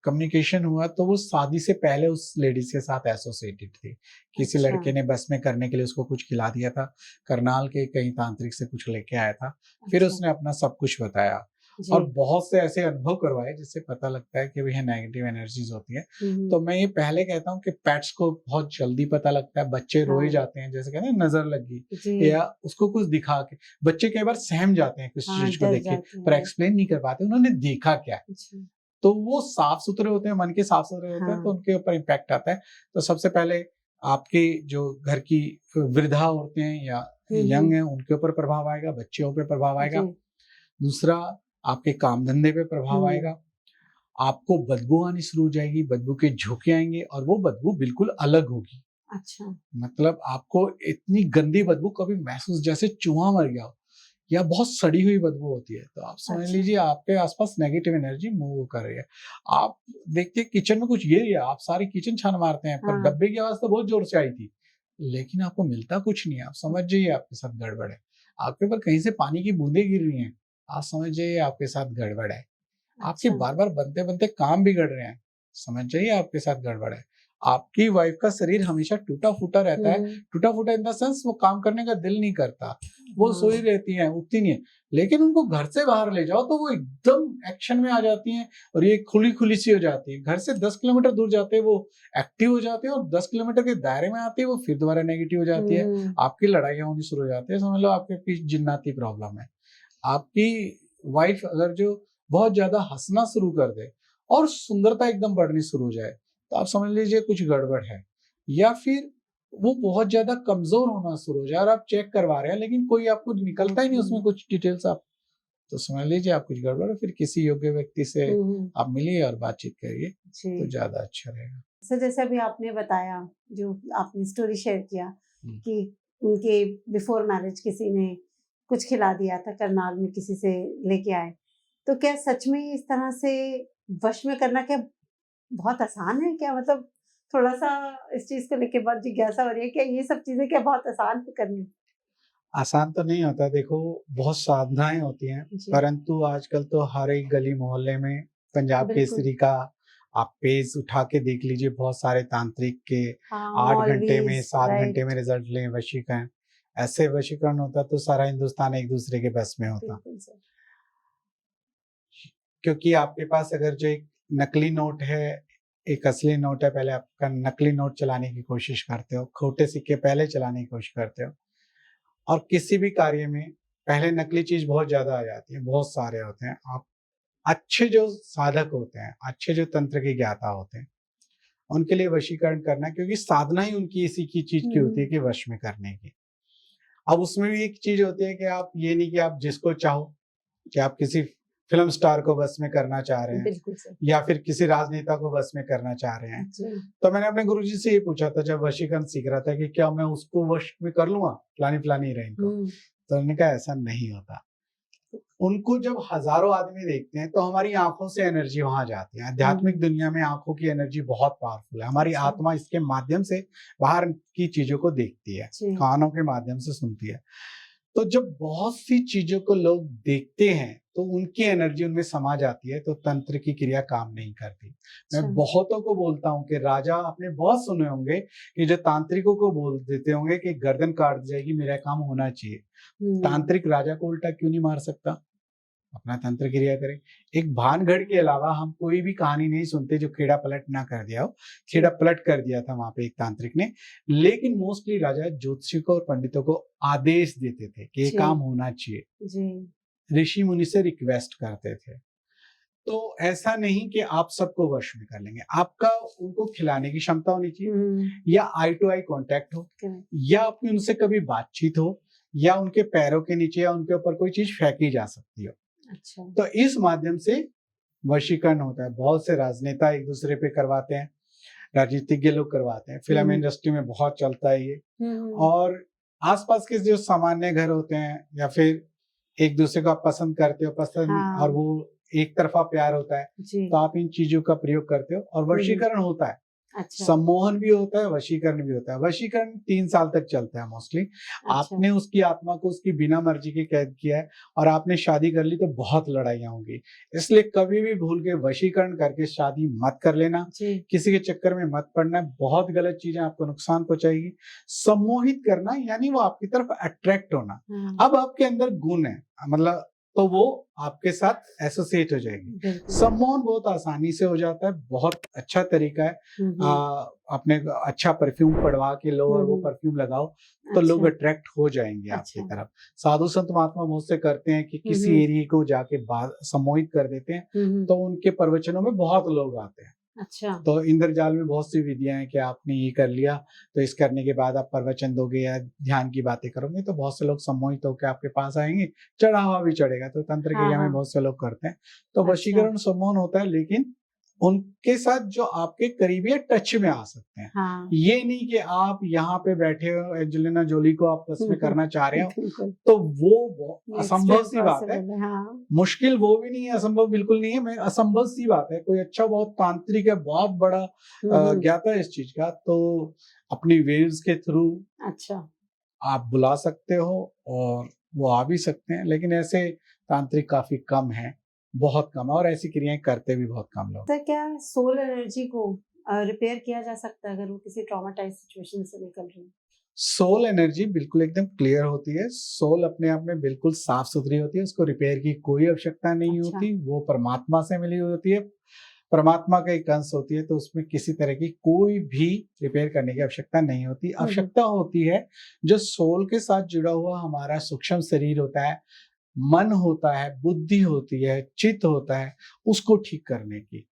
कम्युनिकेशन हुआ तो वो शादी से पहले उस लेडीज के साथ एसोसिएटेड थी। किसी लड़के ने बस में करने के लिए उसको कुछ खिला दिया था, करनाल के कहीं तांत्रिक से कुछ लेके आया था। फिर उसने अपना सब कुछ बताया जी। और बहुत से ऐसे अनुभव करवाए जिससे पता लगता है कि भैया नेगेटिव एनर्जीज होती है। तो मैं ये पहले कहता हूँ कि पेट्स को बहुत जल्दी पता लगता है, बच्चे रोए हाँ। जाते हैं, जैसे कहते हैं नजर लगी, जी। या उसको कुछ दिखा के बच्चे कई बार सहम जाते हैं किसी हाँ, चीज को डर देख के, जाते पर हैं। एक्सप्लेन नहीं कर पाते उन्होंने देखा क्या है। जी। तो वो साफ सुथरे होते हैं, मन के साफ सुथरे होते हैं, तो हाँ। उनके ऊपर इम्पैक्ट आता है। तो सबसे पहले आपके जो घर की वृद्धा औरतें हैं या यंग है उनके ऊपर प्रभाव आएगा, बच्चों पे प्रभाव आएगा। जी। दूसरा, आपके काम धंधे पे प्रभाव हुँ। आएगा। आपको बदबू आनी शुरू हो जाएगी, बदबू के झोंके आएंगे और वो बदबू बिल्कुल अलग होगी। अच्छा। मतलब आपको इतनी गंदी बदबू कभी महसूस, जैसे चूहा मर गया हो या बहुत सड़ी हुई बदबू होती है, तो आप समझ अच्छा। लीजिए आपके आसपास नेगेटिव एनर्जी मूव कर रही है। आप देखते किचन में कुछ गिर गया, आप सारी किचन छान मारते हैं, पर हाँ। डब्बे की आवाज तो बहुत जोर से आई थी, लेकिन आपको मिलता कुछ नहीं है। आप समझ जाइए आपके साथ गड़बड़ है। आपके ऊपर कहीं से पानी की बूंदें गिर रही हैं, आप समझ जाइए आपके साथ गड़बड़ है। आपके अच्छा। बार बार बनते बनते काम बिगड़ रहे हैं, समझ जाइए आपके साथ गड़बड़ है। आपकी वाइफ का शरीर हमेशा टूटा फूटा रहता है, हुँ। टूटा फूटा इन द सेंस वो काम करने का दिल नहीं करता, वो हाँ। सोई रहती हैं, उठती नहीं है। लेकिन उनको घर से बाहर ले जाओ तो वो एकदम एक्शन में आ जाती हैं और ये खुली खुली सी हो जाती है। घर से 10 किलोमीटर दूर जाते हैं वो एक्टिव हो जाते हैं और 10 किलोमीटर के दायरे में आती है वो फिर दोबारा नेगेटिव हो जाती है। हुँ। आपकी लड़ाइयाँ होनी शुरू हो जाती है, समझ लो आपके पीछे जिन्नाती प्रॉब्लम है। आपकी वाइफ अगर जो बहुत ज्यादा हंसना शुरू कर दे और सुंदरता एकदम बढ़नी शुरू हो जाए, तो आप समझ लीजिए कुछ गड़बड़ है। या फिर वो बहुत ज्यादा कमजोर होना शुरू हो जाए और आप चेक करवा रहे हैं लेकिन कोई आपको निकलता ही नहीं उसमें कुछ डिटेल्स, आप तो समझ लीजिए आप कुछ गड़बड़ है। फिर किसी योग्य व्यक्ति से हुँ। आप मिलिए और बातचीत करिए तो जी। ज्यादा अच्छा रहेगा। सर जैसे अभी आपने बताया, जो आपने स्टोरी शेयर किया हम्म। कि उनके बिफोर मैरिज किसी ने कुछ खिला दिया था, करनाल में किसी से लेके आए। तो क्या सच में इस तरह से वश में करना क्या बहुत आसान है क्या? मतलब थोड़ा-सा इस चीज़ को लेके बहुत जिज्ञासा हो रही है, क्या ये सब चीज़ें क्या बहुत आसान है करनी? आसान तो नहीं होता, देखो बहुत साधनाएं होती हैं, जी। परंतु आजकल तो हर एक गली मोहल्ले में पंजाब बिल्कुल। केसरी का आप पेज उठा के देख लीजिए, बहुत सारे तांत्रिक के हाँ, 8 घंटे में मौलवीज़, 7 घंटे में राइट। रिजल्ट लें, वशीकरण। ऐसे वशीकरण होता तो सारा हिंदुस्तान एक दूसरे के बस में होता, बिल्कुल सर। क्योंकि आपके पास अगर जो एक नकली नोट है, एक असली नोट है, पहले आपका नकली नोट चलाने की कोशिश करते हो, खोटे सिक्के पहले चलाने की कोशिश करते हो, और किसी भी कार्य में पहले नकली चीज बहुत ज्यादा आ जाती है, बहुत सारे होते हैं। आप अच्छे जो साधक होते हैं, अच्छे जो तंत्र के ज्ञाता होते हैं, उनके लिए वशीकरण करना, क्योंकि साधना ही उनकी इसी की चीज की होती है हुँ। कि वश में करने की। अब उसमें भी एक चीज होती है कि आप ये नहीं कि आप जिसको चाहो, कि आप किसी फिल्म स्टार को वश में करना चाह रहे हैं बिल्कुल सर। या फिर किसी राजनेता को वश में करना चाह रहे हैं। जी। तो मैंने अपने गुरुजी से ये पूछा था जब वशीकरण सीख रहा था कि क्या मैं उसको वश में कर लूंगा, फलानी फलानी हीरोइन को। हुँ। तो उन्होंने कहा ऐसा नहीं होता। उनको जब हजारों आदमी देखते हैं तो हमारी आंखों से एनर्जी वहां जाती है। आध्यात्मिक हुँ। दुनिया में आंखों की एनर्जी बहुत पावरफुल है। हमारी अच्छा। आत्मा इसके माध्यम से बाहर की चीजों को देखती है, जी। कानों के माध्यम से सुनती है। तो जब बहुत सी चीजों को लोग देखते हैं तो उनकी एनर्जी उनमें समा जाती है, तो तंत्र की क्रिया काम नहीं करती। मैं अच्छा। बहुतों को बोलता हूँ कि राजा आपने बहुत सुने होंगे कि जो तांत्रिकों को बोल देते होंगे कि गर्दन काट जाएगी, मेरा काम होना चाहिए। हुँ। तांत्रिक राजा को उल्टा क्यों नहीं मार सकता? अपना तंत्र क्रिया करें। एक भानगढ़ के अलावा हम कोई भी कहानी नहीं सुनते जो खेड़ा पलट ना कर दिया हो। खेड़ा पलट कर दिया था वहां पे एक तांत्रिक ने, लेकिन मोस्टली राजा ज्योतिषिकों और पंडितों को आदेश देते थे कि ये जी। काम होना चाहिए, जी। ऋषि मुनि से रिक्वेस्ट करते थे। तो ऐसा नहीं कि आप सबको वश में कर लेंगे, आपका उनको खिलाने की क्षमता होनी चाहिए, हुँ। या आई टू आई कांटेक्ट हो, करेक्ट। या आपकी उनसे कभी बातचीत हो, या उनके पैरों के नीचे या उनके ऊपर कोई चीज फेंकी जा सकती हो। अच्छा। तो इस माध्यम से वशीकरण होता है। बहुत से राजनेता एक दूसरे पे करवाते हैं, राजनीतिज्ञ लोग करवाते हैं, फिल्म हुँ। इंडस्ट्री में बहुत चलता है ये। हुँ। और आसपास के जो सामान्य घर होते हैं या फिर एक दूसरे को आप पसंद करते हो, पसंद और हाँ। वो एक तरफा प्यार होता है, जी। तो आप इन चीजों का प्रयोग करते हो और वशीकरण होता है। अच्छा। सम्मोहन भी होता है, वशीकरण भी होता है। वशीकरण 3 साल तक चलता है मोस्टली। अच्छा। आपने उसकी आत्मा को उसकी बिना मर्जी के कैद किया है और आपने शादी कर ली तो बहुत लड़ाइयाँ होंगी। इसलिए कभी भी भूल के वशीकरण करके शादी मत कर लेना। जी। किसी के चक्कर में मत पड़ना, बहुत गलत चीजें आपको नुकसान पहुंचाएगी। सम्मोहित करना यानी वो आपकी तरफ अट्रैक्ट होना। हाँ। अब आपके अंदर गुण है, मतलब तो वो आपके साथ एसोसिएट हो जाएगी। बिल्कुल। सम्मोहन बहुत आसानी से हो जाता है, बहुत अच्छा तरीका है। अपने अच्छा परफ्यूम पड़वा के लो और वो परफ्यूम लगाओ तो लोग अच्छा। अट्रैक्ट हो जाएंगे आपकी अच्छा। तरफ। साधु संत महात्मा बहुत से करते हैं कि किसी एरिया को जाके सम्मोहित कर देते हैं, तो उनके प्रवचनों में बहुत लोग आते हैं। अच्छा। तो इंद्रजाल में बहुत सी विधियां हैं कि आपने ये कर लिया तो इस करने के बाद आप प्रवचन दोगे या ध्यान की बातें करोगे तो बहुत से लोग सम्मोहित होकर आपके पास आएंगे, चढ़ावा भी चढ़ेगा। तो तंत्र क्रिया में बहुत से लोग करते हैं। तो अच्छा। वशीकरण सम्मोहन होता है, लेकिन उनके साथ जो आपके करीबी है, टच में आ सकते हैं। हाँ। ये नहीं कि आप यहाँ पे बैठे हो, एंजेलिना जोली को आप बस में करना चाह रहे हो, बिल्कुल। तो वो असंभव सी बात है। हाँ। मुश्किल वो भी नहीं है, असंभव बिल्कुल नहीं है। मैं असंभव सी बात है। कोई अच्छा बहुत तांत्रिक है, बहुत बड़ा ज्ञाता है इस चीज का, तो अपनी वेव्स के थ्रू अच्छा आप बुला सकते हो और वो आ भी सकते हैं। लेकिन ऐसे तांत्रिक काफी कम है, बहुत कम है, और ऐसी क्रियाएं करते भी बहुत कम लोग। सर, क्या सोल एनर्जी को रिपेयर किया जा सकता है अगर वो किसी ट्रॉमाटाइज सिचुएशन से निकल रही है? सोल एनर्जी बिल्कुल एकदम क्लियर होती है। सोल अपने आप में बिल्कुल साफ सुथरी होती है, उसको रिपेयर की कोई आवश्यकता नहीं अच्छा। होती। वो परमात्मा से मिली हुई होती है, परमात्मा का एक अंश होती है, तो उसमें किसी तरह की कोई भी रिपेयर करने की आवश्यकता नहीं होती। आवश्यकता होती है जो सोल के साथ जुड़ा हुआ हमारा सूक्ष्म शरीर होता है, मन होता है, बुद्धि होती है, चित्त होता है, उसको ठीक करने की।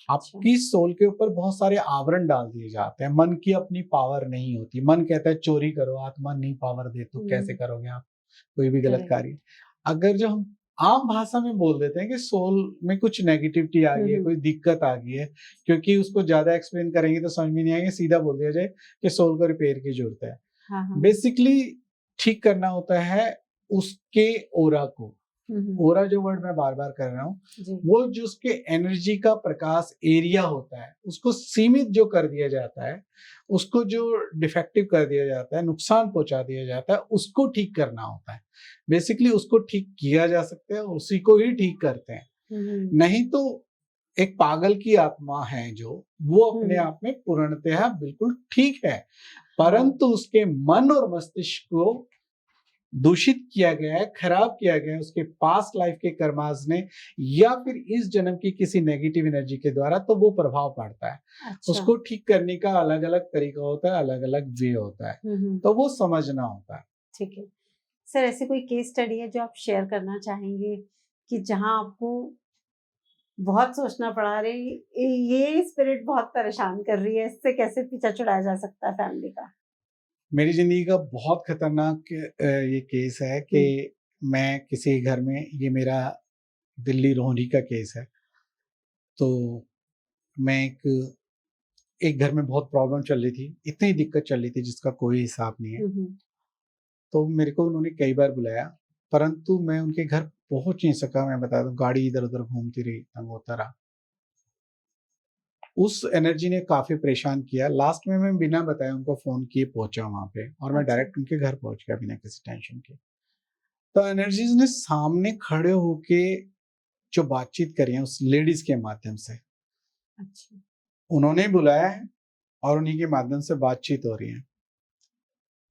आपकी सोल के ऊपर बहुत सारे आवरण डाल दिए जाते हैं। मन की अपनी पावर नहीं होती। मन कहता है चोरी करो, आत्मा नहीं पावर दे, तो कैसे करोगे आप कोई भी गलत कार्य। अगर जो हम आम भाषा में बोल देते हैं कि सोल में कुछ नेगेटिविटी आ गई है, कोई दिक्कत आ गई है, क्योंकि उसको ज्यादा एक्सप्लेन करेंगे तो समझ में नहीं आएगा, सीधा बोल दिया जाए कि सोल को रिपेयर की जरूरत है। हाँ। बेसिकली ठीक करना होता है उसके ओरा को। ओरा जो वर्ड मैं बार बार कर रहा हूँ, वो जो उसके एनर्जी का प्रकाश एरिया होता है, उसको सीमित जो कर दिया जाता है, उसको जो डिफेक्टिव कर दिया जाता है, नुकसान पहुंचा दिया जाता है, उसको ठीक करना होता है। बेसिकली उसको ठीक किया जा सकता है, उसी को ही ठीक करते हैं। नहीं तो एक पागल की आत्मा है जो, वो अपने आप में पूर्णतः बिल्कुल ठीक है, परंतु उसके मन और मस्तिष्क को दूषित किया गया है, खराब किया गया है उसके पास्ट लाइफ के कर्मास ने, या फिर इस जन्म की किसी नेगेटिव एनर्जी के द्वारा, तो वो प्रभाव पड़ता है। अच्छा। उसको ठीक करने का अलग अलग तरीका होता है, अलग अलग वे होता है, तो वो समझना होता है। ठीक है सर, ऐसी कोई केस स्टडी है जो आप शेयर करना चाहेंगे कि जहां आपको बहुत सोचना पड़ा, रहे ये स्पिरिट बहुत परेशान कर रही है, इससे कैसे पीछा छुड़ाया जा सकता है फैमिली का? मेरी जिंदगी का बहुत खतरनाक ये केस है कि मैं किसी घर में, ये मेरा दिल्ली रोहरी का केस है। तो मैं एक घर में बहुत प्रॉब्लम चल रही थी, इतनी दिक्कत चल रही थी जिसका कोई हिसाब नहीं है। तो मेरे को उन्होंने कई बार बुलाया, परंतु मैं उनके घर पहुंच नहीं सका। मैं बता दूं, गाड़ी इधर उधर घूमती रही, तंग होता रहा। उस एनर्जी ने काफी परेशान किया। लास्ट में मैं बिना बताए उनको फोन किए पहुंचा वहां पे, और मैं डायरेक्ट उनके घर पहुंच गया बिना किसी टेंशन के। तो एनर्जीज ने सामने खड़े होके जो बातचीत करी है उस लेडीज के माध्यम से, अच्छा, उन्होंने बुलाया है और उन्हीं के माध्यम से बातचीत हो रही है।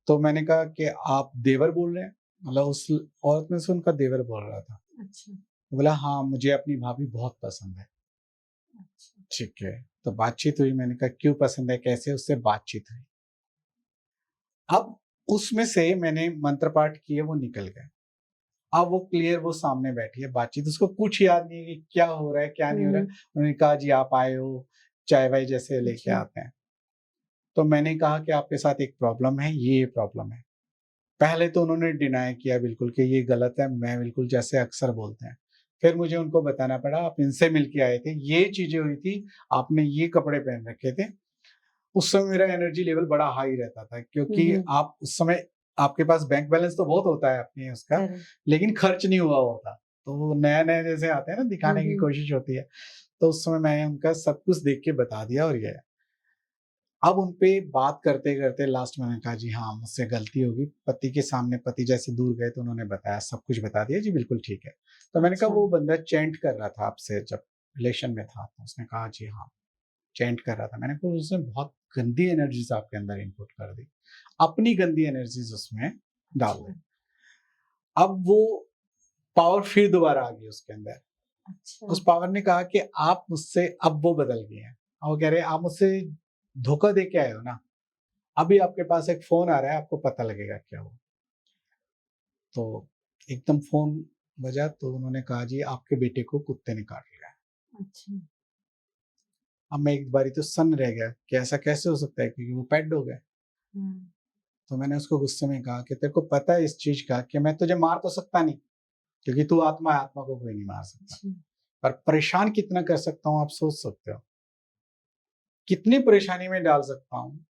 तो मैंने कहा कि आप देवर बोल रहे हैं? मतलब उस औरत में से उनका देवर बोल रहा था। अच्छा। तो बोला हाँ, मुझे अपनी भाभी बहुत पसंद है। अच्छा, ठीक है। तो बातचीत हुई। मैंने कहा क्यों पसंद है, कैसे? उससे बातचीत हुई। अब उसमें से मैंने मंत्र पाठ किए, वो निकल गए। अब वो क्लियर, वो सामने बैठी है, बातचीत, उसको कुछ याद नहीं है कि क्या हो रहा है क्या नहीं हो रहा है। उन्होंने कहा जी आप आए हो, चाय वाय जैसे लेके आते हैं। तो मैंने कहा कि आपके साथ एक प्रॉब्लम है, ये प्रॉब्लम है। पहले तो उन्होंने डिनाई किया बिल्कुल कि ये गलत है, मैं बिल्कुल जैसे अक्सर बोलते हैं। फिर मुझे उनको बताना पड़ा, आप इनसे मिलके आए थे, ये चीजें हुई थी, आपने ये कपड़े पहन रखे थे। उस समय मेरा एनर्जी लेवल बड़ा हाई रहता था, क्योंकि आप उस समय, आपके पास बैंक बैलेंस तो बहुत होता है अपने उसका, लेकिन खर्च नहीं हुआ होता। तो वो नया नया जैसे आते हैं ना, दिखाने की कोशिश होती है। तो उस समय मैंने उनका सब कुछ देख के बता दिया और ये। अब उनपे बात करते करते लास्ट में मैंने कहा जी हाँ, मुझसे गलती होगी। पति के सामने, पति जैसे दूर गए तो उन्होंने बताया, सब कुछ बता दिया जी बिल्कुल ठीक है। तो मैंने कहा वो बंदा चैंट कर रहा था आपसे जब रिलेशन में था, तो उसने कहा जी हाँ, चैंट कर रहा था। मैंने कहा उसने बहुत गंदी एनर्जीज आपके अंदर इनपुट कर दी, अपनी गंदी एनर्जीज उसमें डाल दी। अब वो पावर फिर दोबारा आ गई उसके अंदर। अच्छा। उस पावर ने कहा कि आप मुझसे, अब वो बदल गए हैं और वो कह रहे हैं आप मुझसे धोखा दे के आए हो ना, अभी आपके पास एक फोन आ रहा है, आपको पता लगेगा क्या हो। तो एकदम फोन बजा तो उन्होंने कहा जी आपके बेटे को कुत्ते ने काट लिया है। अच्छा। अब मैं एक बारी तो सन्न रह गया कि ऐसा कैसे हो सकता है, क्योंकि वो पेट हो गए। हम्म, तो मैंने उसको गुस्से में कहा कि तेरे को पता है इस चीज का कि मैं तुझे मार तो सकता नहीं, क्योंकि तू आत्मा है, आत्मा को कोई नहीं मार सकता, जी। पर परेशान कितना कर सकता हूँ आप सोच सकते हो, कितनी परेशानी में डाल सकता हूँ।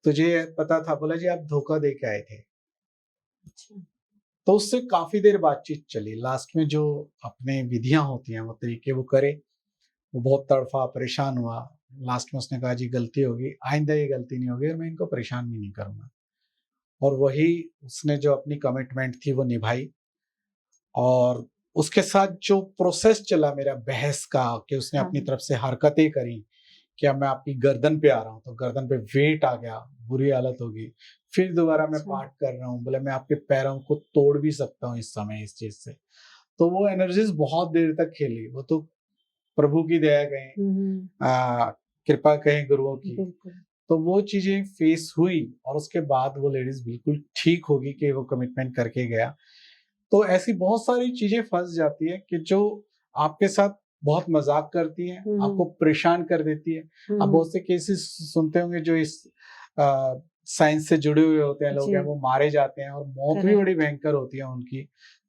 तुझे पता था? बोला जी आप धोखा दे के आए थे। अच्छा। तो उससे काफी देर बातचीत चली। लास्ट में जो अपने विधियां होती हैं वो तरीके वो करे। वो बहुत तड़फा, परेशान हुआ। लास्ट में उसने कहा जी गलती होगी, आइंदा ये गलती नहीं होगी और मैं इनको परेशान भी नहीं करूंगा। और वही उसने जो अपनी कमिटमेंट थी वो निभाई। और उसके साथ जो प्रोसेस चला मेरा बहस का, कि उसने हाँ। अपनी तरफ से हरकतें करी कि अब मैं आपकी गर्दन पे आ रहा हूँ, तो गर्दन पे वेट आ गया, बुरी हालत होगी। फिर दोबारा मैं अच्छा। पाठ कर रहा हूँ, बोले मैं आपके पैरों को तोड़ भी सकता हूँ इस समय इस चीज से। तो वो एनर्जीज बहुत देर तक खेली। वो तो प्रभु की दया कहें, कृपा कहें गुरुओं की। बिल्कुल। तो वो चीजें फेस हुई और उसके बाद वो लेडीज बिल्कुल ठीक होगी कि वो कमिटमेंट करके गया। तो ऐसी बहुत सारी चीजें फंस जाती है कि जो आपके साथ बहुत मजाक करती हैं, आपको परेशान कर देती है। आप बहुत से केसेस सुनते होंगे जो इस साइंस से जुड़े हुए होते हैं, लोग जी। हैं वो मारे जाते हैं और मौत भी Correct. बड़ी भयंकर होती है उनकी।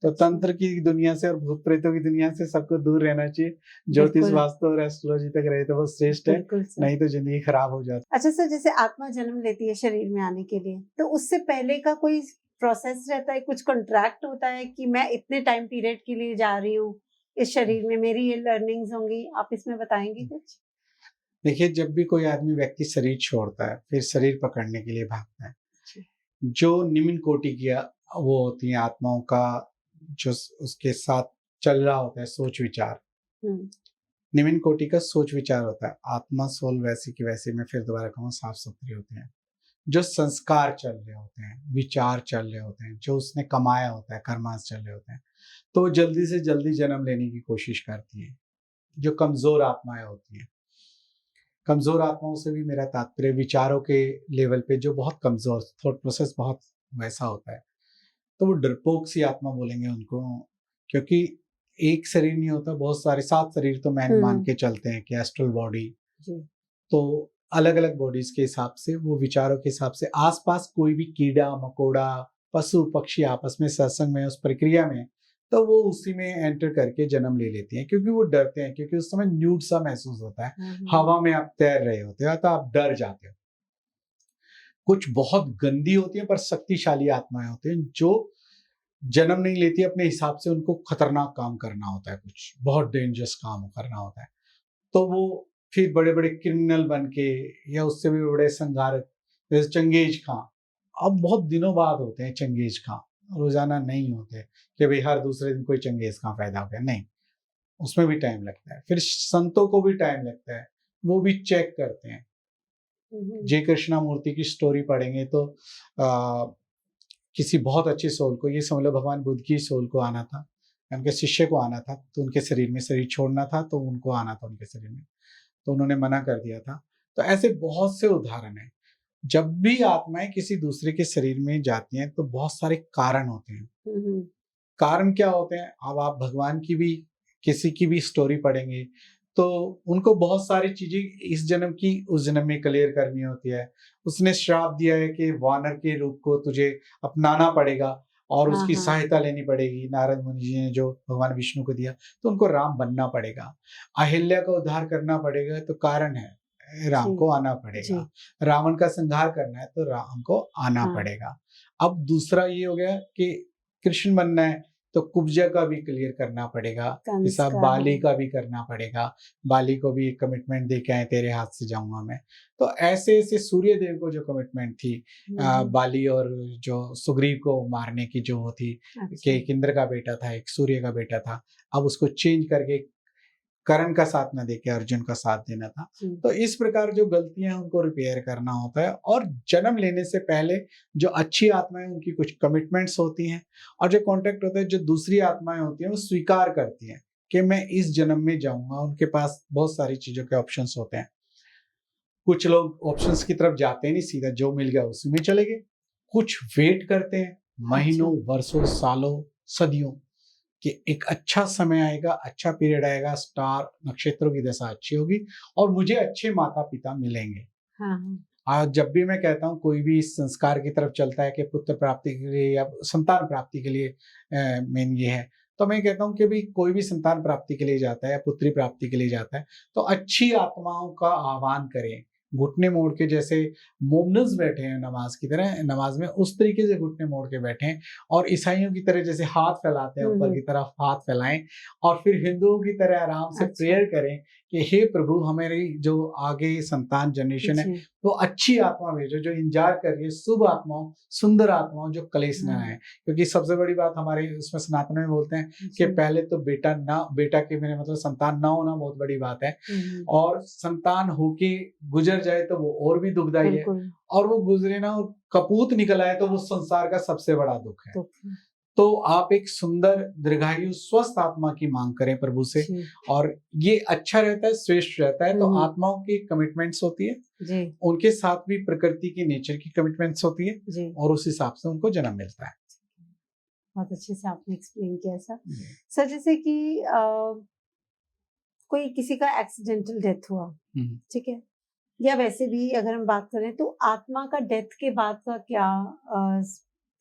तो अच्छा। तंत्र की दुनिया से और भूत प्रेतों की दुनिया से सबको दूर रहना चाहिए। ज्योतिष बिल्कुल। वास्तु और एस्ट्रोलॉजी तक रहे तो वो श्रेष्ठ है, बिल्कुल सर। नहीं तो जिंदगी खराब हो जाती अच्छा सर, जैसे आत्मा जन्म लेती है शरीर में आने के लिए, तो उससे पहले का कोई प्रोसेस रहता है, कुछ कॉन्ट्रैक्ट होता है कि मैं इतने टाइम पीरियड के लिए जा रही हूँ इस शरीर में, मेरी ये लर्निंग्स होंगी, आप इसमें बताएंगे कुछ? देखिए, जब भी कोई आदमी व्यक्ति शरीर छोड़ता है फिर शरीर पकड़ने के लिए भागता है। जी। जो निम्न कोटि की वो होती है आत्माओं का, जो उसके साथ चल रहा होता है सोच विचार, हम्म। निम्न कोटि का सोच विचार होता है। आत्मा सोल वैसी की वैसी, मैं फिर दोबारा कहूँ, साफ सुथरी होते हैं। जो संस्कार चल रहे होते हैं, विचार चल रहे होते हैं, जो उसने कमाया होता है, कर्मांश चल रहे होते हैं, तो वो जल्दी से जल्दी जन्म लेने की कोशिश करती है। जो कमजोर आत्माएं होती हैं, कमजोर आत्माओं से भी मेरा तात्पर्य विचारों के लेवल पे जो बहुत कमजोर, थॉट प्रोसेस बहुत वैसा होता है, तो वो डरपोक सी आत्मा बोलेंगे उनको। क्योंकि एक शरीर नहीं होता, बहुत सारे 7 शरीर तो मैंने मान के चलते हैं कि एस्ट्रल बॉडी। जी। तो अलग अलग बॉडीज के हिसाब से, वो विचारों के हिसाब से, आसपास कोई भी कीड़ा मकोड़ा पशु पक्षी आपस में सत्संग में उस प्रक्रिया में, तो वो उसी में एंटर करके जन्म ले लेती हैं। क्योंकि वो डरते हैं, क्योंकि उस समय न्यूड सा महसूस होता है, हवा में आप तैर रहे होते हो तो आप डर जाते हो। कुछ बहुत गंदी होती है पर शक्तिशाली आत्माएं होती हैं जो जन्म नहीं लेती अपने हिसाब से। उनको खतरनाक काम करना होता है, कुछ बहुत डेंजरस काम करना होता है, तो वो फिर बड़े बड़े क्रिमिनल बन के, या उससे भी बड़े संघारक, जैसे चंगेज खां। अब बहुत दिनों बाद होते हैं चंगेज खां, रोजाना नहीं होते कि भाई हर दूसरे दिन कोई चंगेज खां पैदा हो गया, नहीं, उसमें भी टाइम लगता है। फिर संतों को भी टाइम लगता है, वो भी चेक करते हैं। जय कृष्णा मूर्ति की स्टोरी पढ़ेंगे तो किसी बहुत अच्छे सोल को, ये समझ लो भगवान बुद्ध की सोल को आना था, उनके शिष्य को आना था, तो उनके शरीर में शरीर छोड़ना था, तो उनको आना था उनके शरीर में, तो उन्होंने मना कर दिया था। तो ऐसे बहुत से उदाहरण हैं। जब भी आत्माएं किसी दूसरे के शरीर में जाती हैं तो बहुत सारे कारण होते हैं। कारण क्या होते हैं? अब आप भगवान की भी, किसी की भी स्टोरी पढ़ेंगे तो उनको बहुत सारी चीजें इस जन्म की उस जन्म में क्लियर करनी होती है। उसने श्राप दिया है कि वानर के रूप को तुझे अपनाना पड़ेगा और उसकी सहायता लेनी पड़ेगी। नारद मुनि जी ने जो भगवान विष्णु को दिया, तो उनको राम बनना पड़ेगा। अहिल्या का उद्धार करना पड़ेगा, तो कारण है राम को आना पड़ेगा। रावण का संहार करना है तो राम को आना पड़ेगा। अब दूसरा ये हो गया कि कृष्ण बनना है तो कुब्जा का भी क्लियर करना पड़ेगा, हिसाब बाली का भी करना पड़ेगा। बाली को भी एक कमिटमेंट दे के आए, तेरे हाथ से जाऊंगा मैं। तो ऐसे ऐसे सूर्य देव को जो कमिटमेंट थी बाली और जो सुग्रीव को मारने की जो थी, कि एक इंद्र का बेटा था एक सूर्य का बेटा था, अब उसको चेंज करके कर्ण का साथ न देके अर्जुन का साथ देना था। तो इस प्रकार जो गलतियां हैं उनको रिपेयर करना होता है। और जन्म लेने से पहले जो अच्छी आत्माएं उनकी कुछ कमिटमेंट्स होती हैं, और जो कॉन्ट्रैक्ट होता है जो दूसरी आत्माएं होती हैं वो स्वीकार करती हैं कि मैं इस जन्म में जाऊंगा। उनके पास बहुत सारी चीजों के ऑप्शंस होते हैं। कुछ लोग ऑप्शंस की तरफ जाते नहीं, सीधा जो मिल गया उसी में चले गए। कुछ वेट करते हैं महीनों, वर्षों, सालों, सदियों कि एक अच्छा समय आएगा, अच्छा पीरियड आएगा, स्टार नक्षत्रों की दशा अच्छी होगी और मुझे अच्छे माता पिता मिलेंगे। आज जब भी मैं कहता हूँ कोई भी इस संस्कार की तरफ चलता है कि पुत्र प्राप्ति के लिए या संतान प्राप्ति के लिए मेन ये है, तो मैं कहता हूँ कि भी कोई भी संतान प्राप्ति के लिए जाता है या पुत्री प्राप्ति के लिए जाता है तो अच्छी आत्माओं का आह्वान करें। घुटने मोड़ के, जैसे मोमनस बैठे हैं नमाज की तरह, नमाज में उस तरीके से घुटने मोड़ के बैठे हैं, और ईसाइयों की तरह जैसे हाथ फैलाते हैं ऊपर की तरफ हाथ फैलाएं, और फिर हिंदुओं की तरह आराम से प्रेयर करें कि हे प्रभु हमारी जो आगे संतान जनरेशन है तो अच्छी आत्मा भेजो जो इंतजार कर रही है, शुभ आत्माओं, सुंदर आत्माओं जो कलेश ना आए। क्योंकि सबसे बड़ी बात हमारे उसमें सनातन में बोलते हैं कि पहले तो बेटा के मेरे मतलब संतान ना होना बहुत बड़ी बात है, और संतान होके गुजर जाए तो वो और भी दुखदाई है, और वो गुजरे ना और कपूत निकल आए तो वो संसार का सबसे बड़ा दुख है। तो आप एक सुंदर दीर्घायु स्वस्थ आत्मा की मांग करें प्रभु से, और ये अच्छा रहता है, श्रेष्ठ रहता है। तो आत्माओं की कमिटमेंट्स होती है, उनके साथ भी प्रकृति की नेचर की कमिटमेंट्स होती है, और उस हिसाब से उनको जन्म मिलता है। बहुत अच्छे से आपने एक्सप्लेन किया सर। जैसे कि कोई किसी का एक्सीडेंटल डेथ हुआ, ठीक है, या वैसे भी अगर हम बात करें तो आत्मा का डेथ के बाद का क्या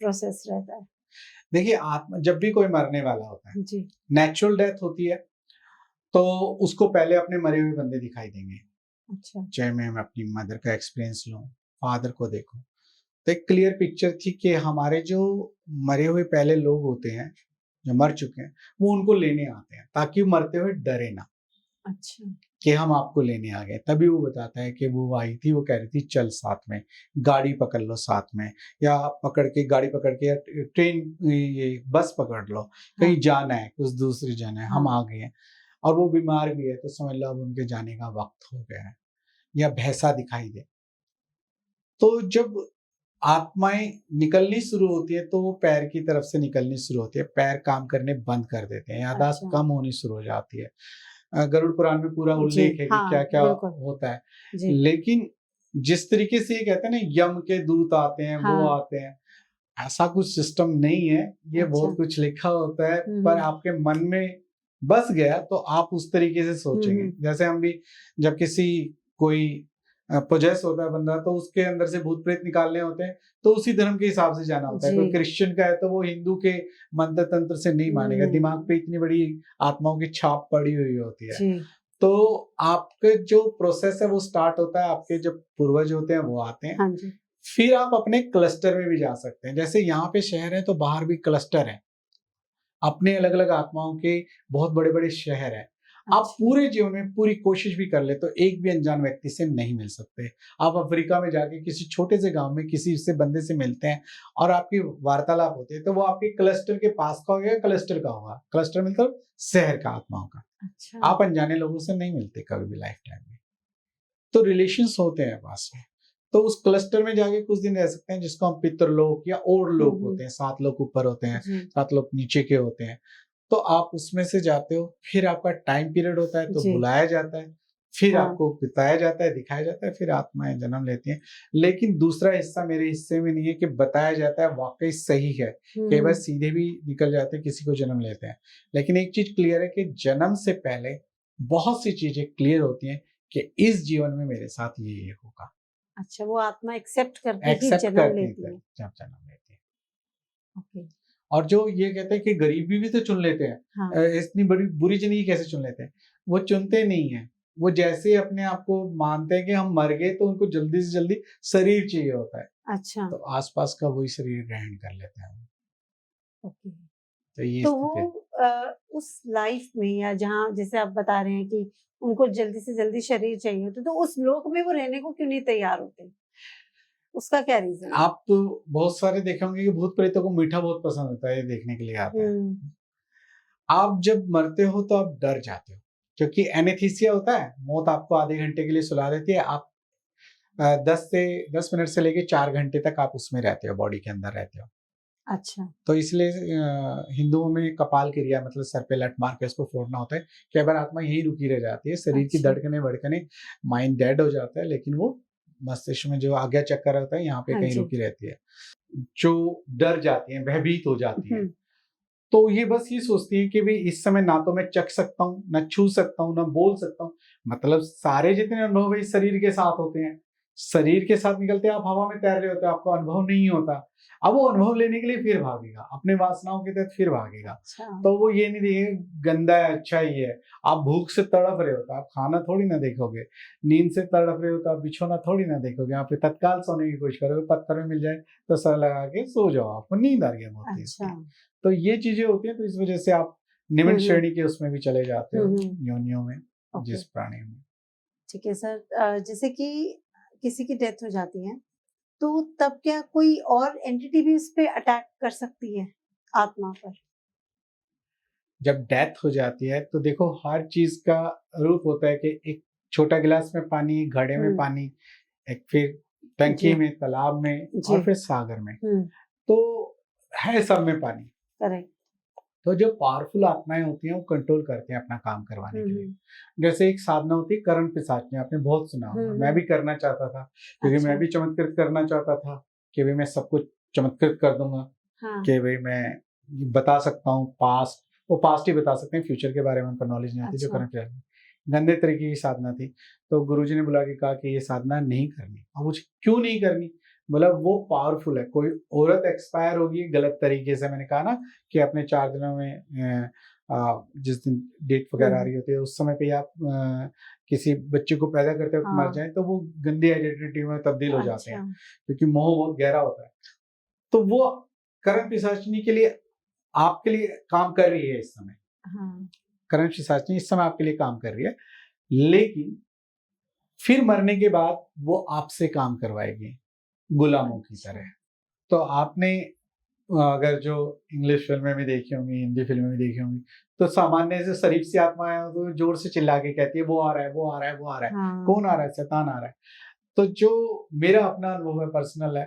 प्रोसेस रहता है? देखिए, आत्मा जब भी कोई मरने वाला होता है, नेचुरल डेथ होती है, तो उसको पहले अपने मरे हुए बंदे दिखाई देंगे। अच्छा। चाहे मैं अपनी मदर का एक्सपीरियंस लूं, फादर को देखूं, तो एक क्लियर पिक्चर थी कि हमारे जो मरे हुए पहले लोग होते हैं जो मर चुके हैं वो उनको लेने आते हैं ताकि मरते हुए डरे ना। अच्छा। कि हम आपको लेने आ गए। तभी वो बताता है कि वो आई थी, वो कह रही थी चल साथ में, गाड़ी पकड़ लो साथ में, या पकड़ के गाड़ी पकड़ के, या ट्रेन, ये बस पकड़ लो, कहीं जाना है, कुछ दूसरी जाना है, हम आ गए हैं। और वो बीमार भी है तो समझ लो अब उनके जाने का वक्त हो गया है, या भैंसा दिखाई दे। तो जब आत्माएं निकलनी शुरू होती है तो वो पैर की तरफ से निकलनी शुरू होती है, पैर काम करने बंद कर देते हैं, याददाश्त कम होनी शुरू हो जाती है। गरुड़ पुराण में पूरा उल्लेख है कि क्या क्या होता है। लेकिन जिस तरीके से ये कहते हैं ना यम के दूत आते हैं, वो आते हैं, ऐसा कुछ सिस्टम नहीं है। ये बहुत कुछ लिखा होता है, पर आपके मन में बस गया तो आप उस तरीके से सोचेंगे। जैसे हम भी जब किसी कोई पोजेस होता है बंदा तो उसके अंदर से भूत प्रेत निकालने होते हैं तो उसी धर्म के हिसाब से जाना होता है। कोई क्रिश्चियन का है तो वो हिंदू के मंत्र तंत्र से नहीं मानेगा, दिमाग पे इतनी बड़ी आत्माओं की छाप पड़ी हुई होती है। तो आपके जो प्रोसेस है वो स्टार्ट होता है, आपके जो पूर्वज होते हैं वो आते हैं। फिर आप अपने क्लस्टर में भी जा सकते हैं। जैसे यहाँ पे शहर है तो बाहर भी क्लस्टर है, अपने अलग अलग आत्माओं के बहुत बड़े बड़े शहर है। आप पूरे जीवन में पूरी कोशिश भी कर ले तो एक भी अनजान व्यक्ति से नहीं मिल सकते। आप अफ्रीका में जाके किसी छोटे से गांव में किसी से बंदे से मिलते हैं और आपकी वार्तालाप होती है तो वो आपके क्लस्टर के पास का होगा, क्लस्टर का होगा। क्लस्टर मतलब शहर का आत्माओं का। अच्छा। आप अनजाने लोगों से नहीं मिलते कभी भी लाइफ टाइम में, तो रिलेशंस होते हैं पास में। तो उस क्लस्टर में जाके कुछ दिन रह सकते हैं, जिसको हम पितृलोक या और लोग होते हैं, 7 लोग ऊपर होते हैं, 7 लोग नीचे के होते हैं। तो आप उसमें से जाते हो, फिर आपका टाइम पीरियड होता है तो बुलाया जाता है, फिर आपको बताया जाता है, दिखाया जाता है, फिर आत्माएं जन्म लेती हैं। लेकिन दूसरा हिस्सा मेरे हिस्से में नहीं है कि बताया जाता है वाकई सही है, कई बार सीधे भी निकल जाते हैं, किसी को जन्म लेते हैं। लेकिन एक चीज क्लियर है कि जन्म से पहले बहुत सी चीजें क्लियर होती हैं कि इस जीवन में मेरे साथ ये होगा। अच्छा, वो आत्मा एक्सेप्ट करती है, जन्म लेती है, जब जन्म लेती है। ओके। और जो ये कहते हैं कि गरीबी भी तो चुन लेते हैं, हाँ। इतनी बड़ी बुरी जिंदगी कैसे चुन लेते हैं? वो चुनते नहीं है। वो जैसे अपने आप को मानते हैं कि हम मर गए तो उनको जल्दी से जल्दी शरीर चाहिए होता है। अच्छा। तो आसपास का वही शरीर ग्रहण कर लेते हैं। ओके। तो वो उस लाइफ में, या जहाँ जैसे आप बता रहे हैं कि उनको जल्दी से जल्दी शरीर चाहिए होता है, तो उस लोक में वो रहने को क्यों नहीं तैयार होते? उसका क्या रीजन? आप तो बहुत सारे देखे होंगे कि भूत प्रेतों को मीठा बहुत पसंद होता है, ये देखने के लिए आते हैं। आप जब मरते हो तो आप डर जाते हो क्योंकि एनेस्थीसिया होता है, मौत आपको आधे घंटे के लिए सुला देती है, आप 10 मिनट से लेके 4 घंटे तक आप उसमें रहते हो, बॉडी के अंदर रहते हो। अच्छा। तो इसलिए हिंदुओं में कपाल क्रिया मतलब सर पे लट मार के उसको फोड़ना होता है कि अगर आत्मा यहीं रुकी रह जाती है, शरीर की अच्छा। धड़कने वड़कने, माइंड डेड हो जाता है, लेकिन वो मस्तिष्क में जो आज्ञा चक्कर होता है यहाँ पे हाँ कहीं जी। रुकी रहती है, जो डर जाती है, भयभीत हो जाती है। हम्म, तो ये बस ये सोचती है कि भाई इस समय ना तो मैं चख सकता हूँ, ना छू सकता हूँ, ना बोल सकता हूँ, मतलब सारे जितने अनुभव इस शरीर के साथ होते हैं, शरीर के साथ निकलते हैं, आप हवा में तैर रहे होते हो, आपको अनुभव नहीं होता। अब वो अनुभव लेने के लिए फिर भागेगा, अपने वासनाओं के तहत फिर भागेगा। अच्छा। तो वो ये नहीं देखेगा गंदा है अच्छा ही है। आप भूख से तड़प रहे हो तो आप खाना थोड़ी ना देखोगे, नींद से तड़प रहे हो तो आप बिछोना थोड़ी ना देखोगे, आप तत्काल सोने की कोशिश करोगे, पत्थर में मिल जाए तो सर लगा के सो जाओ, आपको नींद आ रही है बहुत तेज अच्छा। की। तो ये चीजें होती हैं, तो इस वजह से आप निम्न श्रेणी के उसमें भी चले जाते हो, हम्म। योनियों में, ओके। जिस प्राणी में। ठीक है सर। जैसे कि किसी की डेथ हो जाती है तो तब क्या कोई और एंटिटी भी उस पे अटैक कर सकती है आत्मा पर? जब डेथ हो जाती है तो देखो हर चीज का रूप होता है कि एक छोटा गिलास में पानी, घड़े में पानी, एक फिर टंकी जी। में, तालाब में जी। और फिर सागर में, तो है सब में पानी। करेक्ट। तो जो पावरफुल आत्माएं होती हैं वो कंट्रोल करते हैं अपना काम करवाने के लिए। जैसे एक साधना होती है करण पिशाचनी, आपने बहुत सुना होगा, मैं भी करना चाहता था क्योंकि मैं अच्छा। भी चमत्कृत करना चाहता था कि भाई मैं सब कुछ चमत्कृत कर दूंगा, हाँ। कि भाई मैं बता सकता हूँ पास्ट, वो पास्ट ही बता सकते हैं, फ्यूचर के बारे में उनको नॉलेज नहीं होती, जो अच्छा। करंट पिशाचनी गंदे तरीके की साधना थी। तो गुरुजी ने बुला के कहा कि ये साधना नहीं करनी। अब मुझे क्यों नहीं करनी, बोला वो पावरफुल है, कोई औरत एक्सपायर होगी गलत तरीके से, मैंने कहा ना कि अपने 4 दिनों में जिस दिन डेट वगैरह आ रही होती है उस समय पे आप किसी बच्चे को पैदा करते वक्त मर हाँ। जाए तो वो गंदी आइडेंटिटी में तब्दील हो जाते हैं, अच्छा। क्योंकि मोह बहुत गहरा होता है। तो वो करण पिशाचिनी के लिए आपके लिए काम कर रही है इस समय, हाँ। करण पिशाचिनी इस समय आपके लिए काम कर रही है, लेकिन फिर मरने के बाद वो आपसे काम करवाएगी गुलामों की अच्छा। तरह। तो आपने अगर जो इंग्लिश फिल्में भी देखी होंगी, हिंदी फिल्में भी देखी होंगी, तो सामान्य से शरीफ सी आत्माएं हैं तो जोर से चिल्ला के कहती है वो आ रहा है, वो आ रहा है, वो आ रहा है। हाँ। कौन आ रहा है? शैतान आ रहा है। तो जो मेरा अपना अनुभव है, पर्सनल है,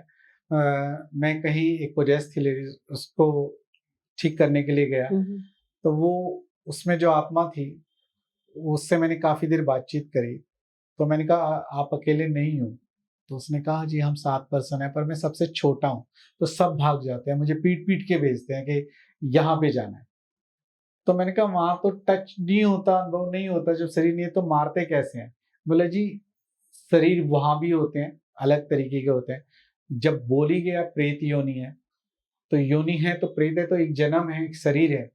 मैं कहीं एक पोजेस थी लेडीज, उसको ठीक करने के लिए गया, तो वो उसमें जो आत्मा थी उससे मैंने काफी देर बातचीत करी। तो मैंने कहा आप अकेले नहीं हो?" तो उसने कहा जी हम 7 पर्सन है, पर मैं सबसे छोटा हूँ। तो सब भाग जाते हैं, मुझे पीट पीट के भेजते हैं कि यहाँ पे जाना है। तो मैंने कहा वहां तो टच नहीं होता, अनुभव नहीं होता, जब शरीर नहीं है तो मारते कैसे हैं? बोले जी शरीर वहां भी होते हैं, अलग तरीके के होते हैं। जब बोली गया प्रेत योनि है, तो योनि है तो प्रेत है, तो एक जन्म है, एक शरीर है,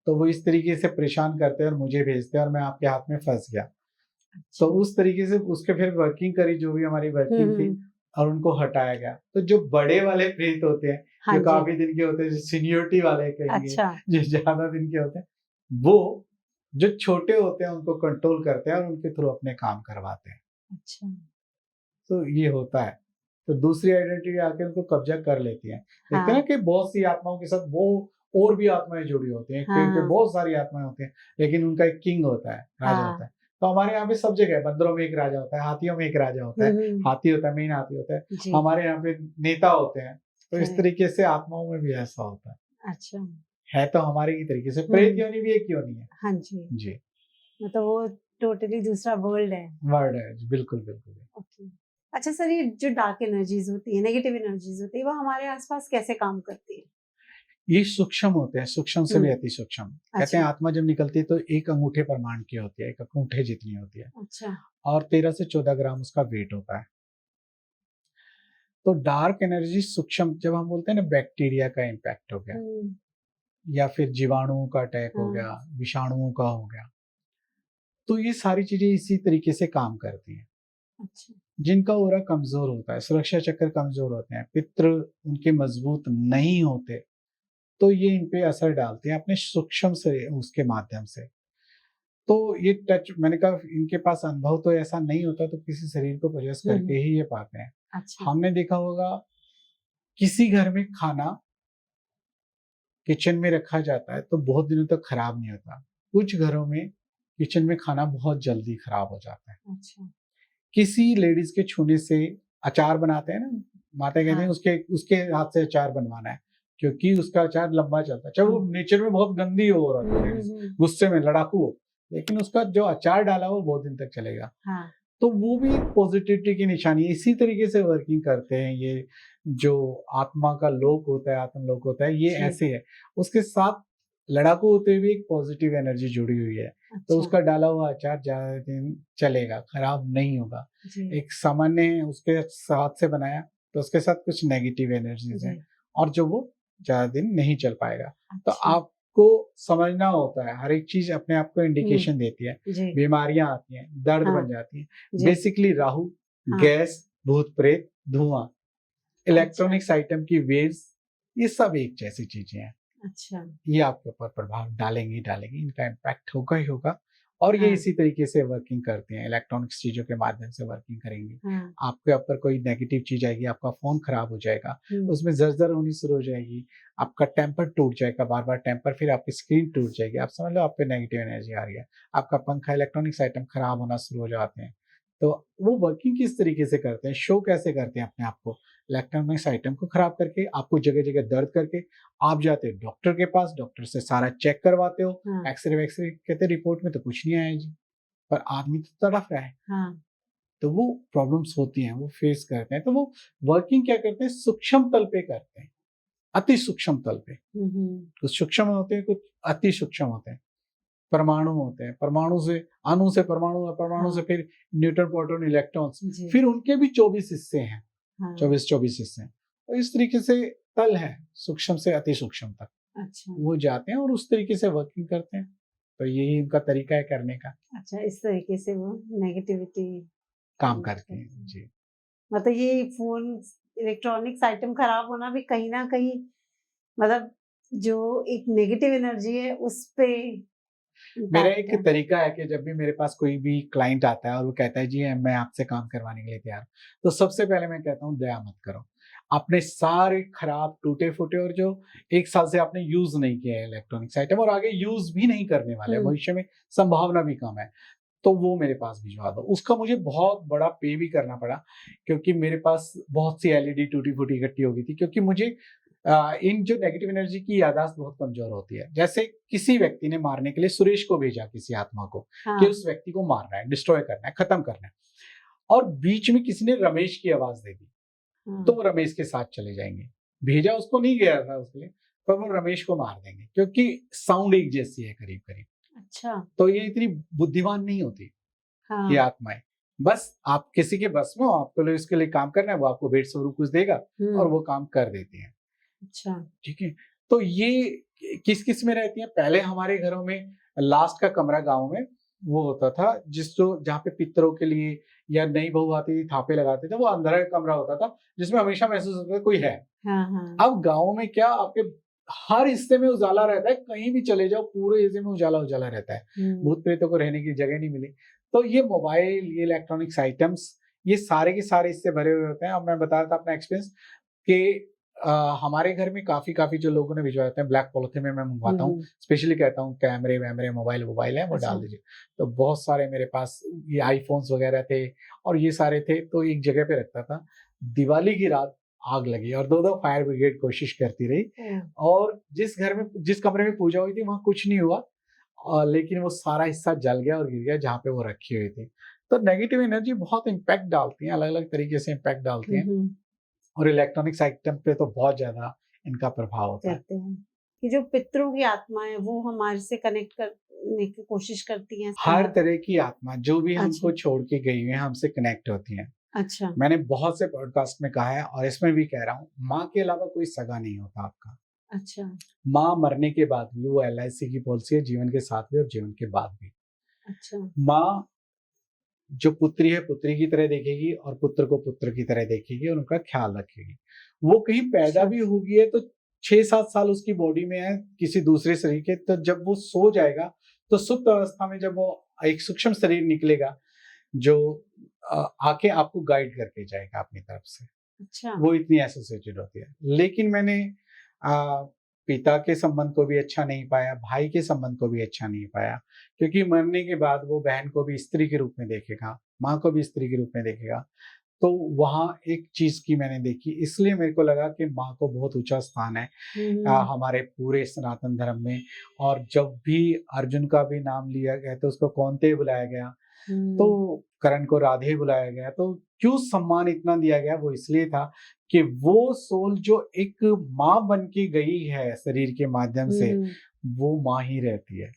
तो वो इस तरीके से परेशान करते हैं और मुझे भेजते हैं और मैं आपके हाथ में फंस गया। तो उस तरीके से उसके फिर वर्किंग करी, जो भी हमारी वर्किंग थी, और उनको हटाया गया। तो जो बड़े वाले प्रेत होते हैं, हाँ जो जी। काफी दिन के होते हैं, सीनियोरिटी वाले कहेंगे, अच्छा। जो ज्यादा दिन के होते हैं, वो जो छोटे होते हैं उनको कंट्रोल करते हैं और उनके थ्रू अपने काम करवाते हैं। अच्छा। तो ये होता है। तो दूसरी आइडेंटिटी आके उनको कब्जा कर लेती है। देखते हैं ना हाँ। कि बहुत सी आत्माओं के साथ वो और भी आत्माएं जुड़ी होती हैं, पेड़ पे हाँ। बहुत सारी आत्माएं होती हैं, लेकिन उनका एक किंग होता है, राजा होता हाँ। है। तो हमारे यहाँ पे सब जगह है, बंदरों में एक राजा होता है, हाथियों में एक राजा होता है, हाथी होता है, मेन हाथी होता है, जी। हमारे यहाँ पे नेता होते हैं। तो इस करेक्ट। तरीके से आत्माओं में भी ऐसा होता अच्छा। है तो हमारे ही तरीके से प्रेत योनि भी एक योनि है। हाँ जी। जी, मतलब वो टोटली दूसरा वर्ल्ड है। वर्ड है जी, बिल्कुल बिल्कुल। ओके। अच्छा सर, ये जो डार्क एनर्जीज होती है, नेगेटिव एनर्जीज होती है, वो हमारे आसपास कैसे काम करती है? ये सूक्ष्म होते हैं, सूक्ष्म से भी अति सूक्ष्म। कहते हैं अच्छा। आत्मा जब निकलती है तो एक अंगूठे प्रमाण की होती है, एक अंगूठे जितनी होती है, अच्छा। और 13 से 14 ग्राम उसका वेट होता है। तो डार्क एनर्जी सूक्ष्म, जब हम बोलते हैं ना बैक्टीरिया का इम्पैक्ट हो गया, या फिर जीवाणुओं का अटैक हो गया, विषाणुओं का हो गया, तो ये सारी चीजें इसी तरीके से काम करती हैं। अच्छा। जिनका ऑरा कमजोर होता है, सुरक्षा चक्र कमजोर होते हैं, पितृ उनके मजबूत नहीं होते, तो ये इन पे असर डालते हैं अपने सूक्ष्म से, उसके माध्यम से। तो ये टच, मैंने कहा इनके पास अनुभव तो ऐसा नहीं होता, तो किसी शरीर को पोजेस करके ही ये पाते हैं। अच्छा। हमने देखा होगा किसी घर में खाना किचन में रखा जाता है तो बहुत दिनों तक खराब नहीं होता। कुछ घरों में किचन में खाना बहुत जल्दी खराब हो जाता है। अच्छा। किसी लेडीज के छूने से अचार बनाते हैं ना, माता कहते हैं हाँ। उसके उसके हाथ से अचार बनवाना है, क्योंकि उसका अचार लंबा चलता है, चाहे वो हम्म। नेचर में बहुत गंदी हो रहा है, गुस्से में लड़ाकू हो, लेकिन उसका जो अचार डाला वो बहुत दिन तक चलेगा। हाँ। तो वो भी पॉजिटिविटी की निशानी है। इसी तरीके से वर्किंग करते हैं ये जो आत्मा का लोक होता है, आत्मलोक होता है, ये जी। ऐसे है। उसके साथ लड़ाकू होते हुए एक पॉजिटिव एनर्जी जुड़ी हुई है, तो अच्छा। उसका डाला हुआ अचार ज्यादा दिन चलेगा, खराब नहीं होगा। जी। एक सामान्य उसके हाथ से बनाया तो उसके साथ कुछ नेगेटिव एनर्जीज हैं जी। और जो वो ज्यादा दिन नहीं चल पाएगा। तो अच्छा। आपको समझना होता है, हर एक चीज अपने आप को इंडिकेशन देती है। जी। बीमारियां आती हैं, दर्द हाँ। बन जाती हैं, जी। बेसिकली राहु, हाँ। गैस, भूत प्रेत, धुआं, अच्छा। इलेक्ट्रॉनिक्स आइटम की वेव्स, ये सब एक जैसी चीजें हैं। अच्छा। ये आपके ऊपर प्रभाव डालेंगी डालेंगी, इनका इम्पैक्ट होगा ही होगा। और ये हाँ। इसी तरीके से वर्किंग करती हैं, इलेक्ट्रॉनिक्स चीजों के माध्यम से वर्किंग करेंगी। हाँ। आपके ऊपर कोई नेगेटिव चीज आएगी, आपका फोन खराब हो जाएगा, उसमें जर्जर होनी शुरू हो जाएगी, आपका टेम्पर टूट जाएगा, बार बार टेम्पर, फिर आपकी स्क्रीन टूट जाएगी, आप समझ लो आप पे नेगेटिव एनर्जी आ रही है। आपका पंखा, इलेक्ट्रॉनिक्स आइटम खराब होना शुरू हो जाते हैं। तो वो वर्किंग किस तरीके से करते हैं, शो कैसे करते हैं अपने आप को, इलेक्ट्रॉनिक्स आइटम को खराब करके, आपको जगह जगह दर्द करके, आप जाते हो डॉक्टर के पास, डॉक्टर से सारा चेक करवाते हो, हाँ। एक्सरे वैक्सरे, कहते रिपोर्ट में तो कुछ नहीं आया जी, पर आदमी तो तड़फ रहा है। हाँ। तो वो प्रॉब्लम्स होती हैं, वो फेस करते हैं। तो वो वर्किंग क्या करते हैं, सूक्ष्म तल पे करते हैं, अति सूक्ष्म तल पे। कुछ सूक्ष्म होते हैं, कुछ अति सूक्ष्म होते हैं। परमाणु होते हैं, परमाणु से अणु से परमाणु, परमाणु हाँ। से फिर न्यूट्रॉन, प्रोटॉन, इलेक्ट्रॉन्स, जी। फिर उनके भी 24 हिस्से हैं, हाँ। 24 हिस्से हैं। तो इस तरीके से तल है, सूक्ष्म से अति सूक्ष्म तक अच्छा। वो जाते हैं और उस तरीके से वर्किंग करते हैं। तो यही उनका तरीका है करने का, अच्छा, इस तरीके से वो नेगेटिविटी काम करते करते हैं। हैं जी। मतलब ये फ़ोन, इलेक्ट्रॉनिक्स आइटम खराब होना भी कहीं न कहीं, मतलब जो एक नेगेटिव एनर्जी है उस पे मेरा इम्पैक्ट एक है। तरीका है कि जब भी मेरे पास कोई भी क्लाइंट आता है और वो कहता है जी मैं आपसे काम करवाने के लिए तैयार हूँ, तो सबसे पहले मैं कहता हूँ दया मत करो। आपने सारे खराब, टूटे-फूटे और जो 1 साल से आपने यूज़ नहीं किया है इलेक्ट्रॉनिक्स आइटम और आगे यूज़ भी नहीं करने वाले हैं, हुँ। भविष्य में संभावना भी कम है, तो वो मेरे पास भिजवा दो। उसका मुझे बहुत बड़ा पे भी करना पड़ा, क्योंकि मेरे पास बहुत सी एलईडी टूटी-फूटी इकट्ठी हो गई थी, क्योंकि मुझे इन जो नेगेटिव एनर्जी की याददाश्त बहुत कमजोर होती है। जैसे किसी व्यक्ति ने मारने के लिए सुरेश को भेजा, किसी आत्मा को, कि हाँ। उस व्यक्ति को मारना है, डिस्ट्रॉय करना है, खत्म करना है, और बीच में किसी ने रमेश की आवाज दे दी, तो हाँ। वो रमेश के साथ चले जाएंगे। भेजा उसको नहीं गया था उसके लिए, पर वो रमेश को मार देंगे, क्योंकि साउंड एक जैसी है करीब करीब। अच्छा। तो ये इतनी बुद्धिमान नहीं होती ये हाँ। आत्माएं। बस आप किसी के बस में हो, आपको इसके लिए काम करना है, वो आपको भेंट स्वरूप कुछ देगा और वो काम कर देती है। अच्छा। ठीक है। तो ये किस किस में रहती है, पहले हमारे घरों में लास्ट का कमरा गांव में वो होता था, जहाँ पे पितरों के लिए या नई बहू आती थी थापे लगाते थे, वो अंधेरा कमरा होता था जिसमें हमेशा महसूस होता था कोई है। हाँ, हाँ। अब गाँव में क्या, आपके हर हिस्से में उजाला रहता है, कहीं भी चले जाओ पूरे हिस्से में उजाला उजाला रहता है। भूत प्रेतों को रहने की जगह नहीं मिली। तो ये मोबाइल, ये इलेक्ट्रॉनिक्स आइटम्स, ये सारे के सारे इससे भरे हुए होते हैं। अब मैं बता रहा था अपना एक्सपीरियंस कि हमारे घर में काफ़ी जो लोगों ने भिजवाए होते हैं, ब्लैक पॉलिथीन में मैं मँगवाता हूँ। स्पेशली कहता हूँ कैमरे-वैमरे, मोबाइल है वो अच्छा। डाल दीजिए। तो बहुत सारे मेरे पास ये आईफ़ोन्स वगैरह थे और ये सारे थे, तो एक जगह पे रखता था। दिवाली की रात आग लगी और 2-2 फायर ब्रिगेड कोशिश करती रही, और जिस कमरे में पूजा हुई थी वहाँ कुछ नहीं हुआ, लेकिन वो सारा हिस्सा जल गया और गिर गया जहाँ पे वो रखी हुई थी। तो नेगेटिव एनर्जी बहुत इम्पैक्ट डालती हैं, अलग-अलग तरीके से इम्पैक्ट डालती हैं, और इलेक्ट्रॉनिक्स आइटम पे तो बहुत ज़्यादा इनका प्रभाव होता है। कहते हैं कि जो पितरों की आत्मा है वो हमारे से कनेक्ट करने की कोशिश करती हैं। हर तरह की आत्मा जो भी हमको अच्छा। छोड़ के गई हुई है, हमसे कनेक्ट होती हैं। अच्छा। मैंने बहुत से पॉडकास्ट में कहा है और इसमें भी कह रहा हूँ, माँ के अलावा कोई सगा नहीं होता आपका। अच्छा। माँ मरने के बाद भी, वो एलआईसी की पॉलिसी है, जीवन के साथ भी और जीवन के बाद भी। अच्छा। माँ जो पुत्री है पुत्री की तरह देखेगी और पुत्र को पुत्र की तरह देखेगी और उनका ख्याल रखेगी। वो कहीं पैदा अच्छा। भी होगी है तो 6-7 साल उसकी बॉडी में है किसी दूसरे शरीर के, तो जब वो सो जाएगा तो सुप्त अवस्था में जब वो एक सूक्ष्म शरीर निकलेगा जो आके आपको गाइड करके जाएगा अपनी तरफ से। अच्छा। वो इतनी एसोसिएटेड होती है। लेकिन मैंने पिता के संबंध को भी अच्छा नहीं पाया, भाई के संबंध को भी अच्छा नहीं पाया, क्योंकि मरने के बाद वो बहन को भी स्त्री के रूप में देखेगा, माँ को भी स्त्री के रूप में देखेगा। तो वहाँ एक चीज की मैंने देखी, इसलिए मेरे को लगा कि माँ को बहुत ऊंचा स्थान है हमारे पूरे सनातन धर्म में। और जब भी अर्जुन का भी नाम लिया गया तो उसको कौन्तेय बुलाया गया, तो करण को राधे बुलाया गया। तो क्यों सम्मान इतना दिया गया, वो इसलिए था कि वो सोल जो एक माँ बन के गई है शरीर के माध्यम से, वो माँ ही रहती है।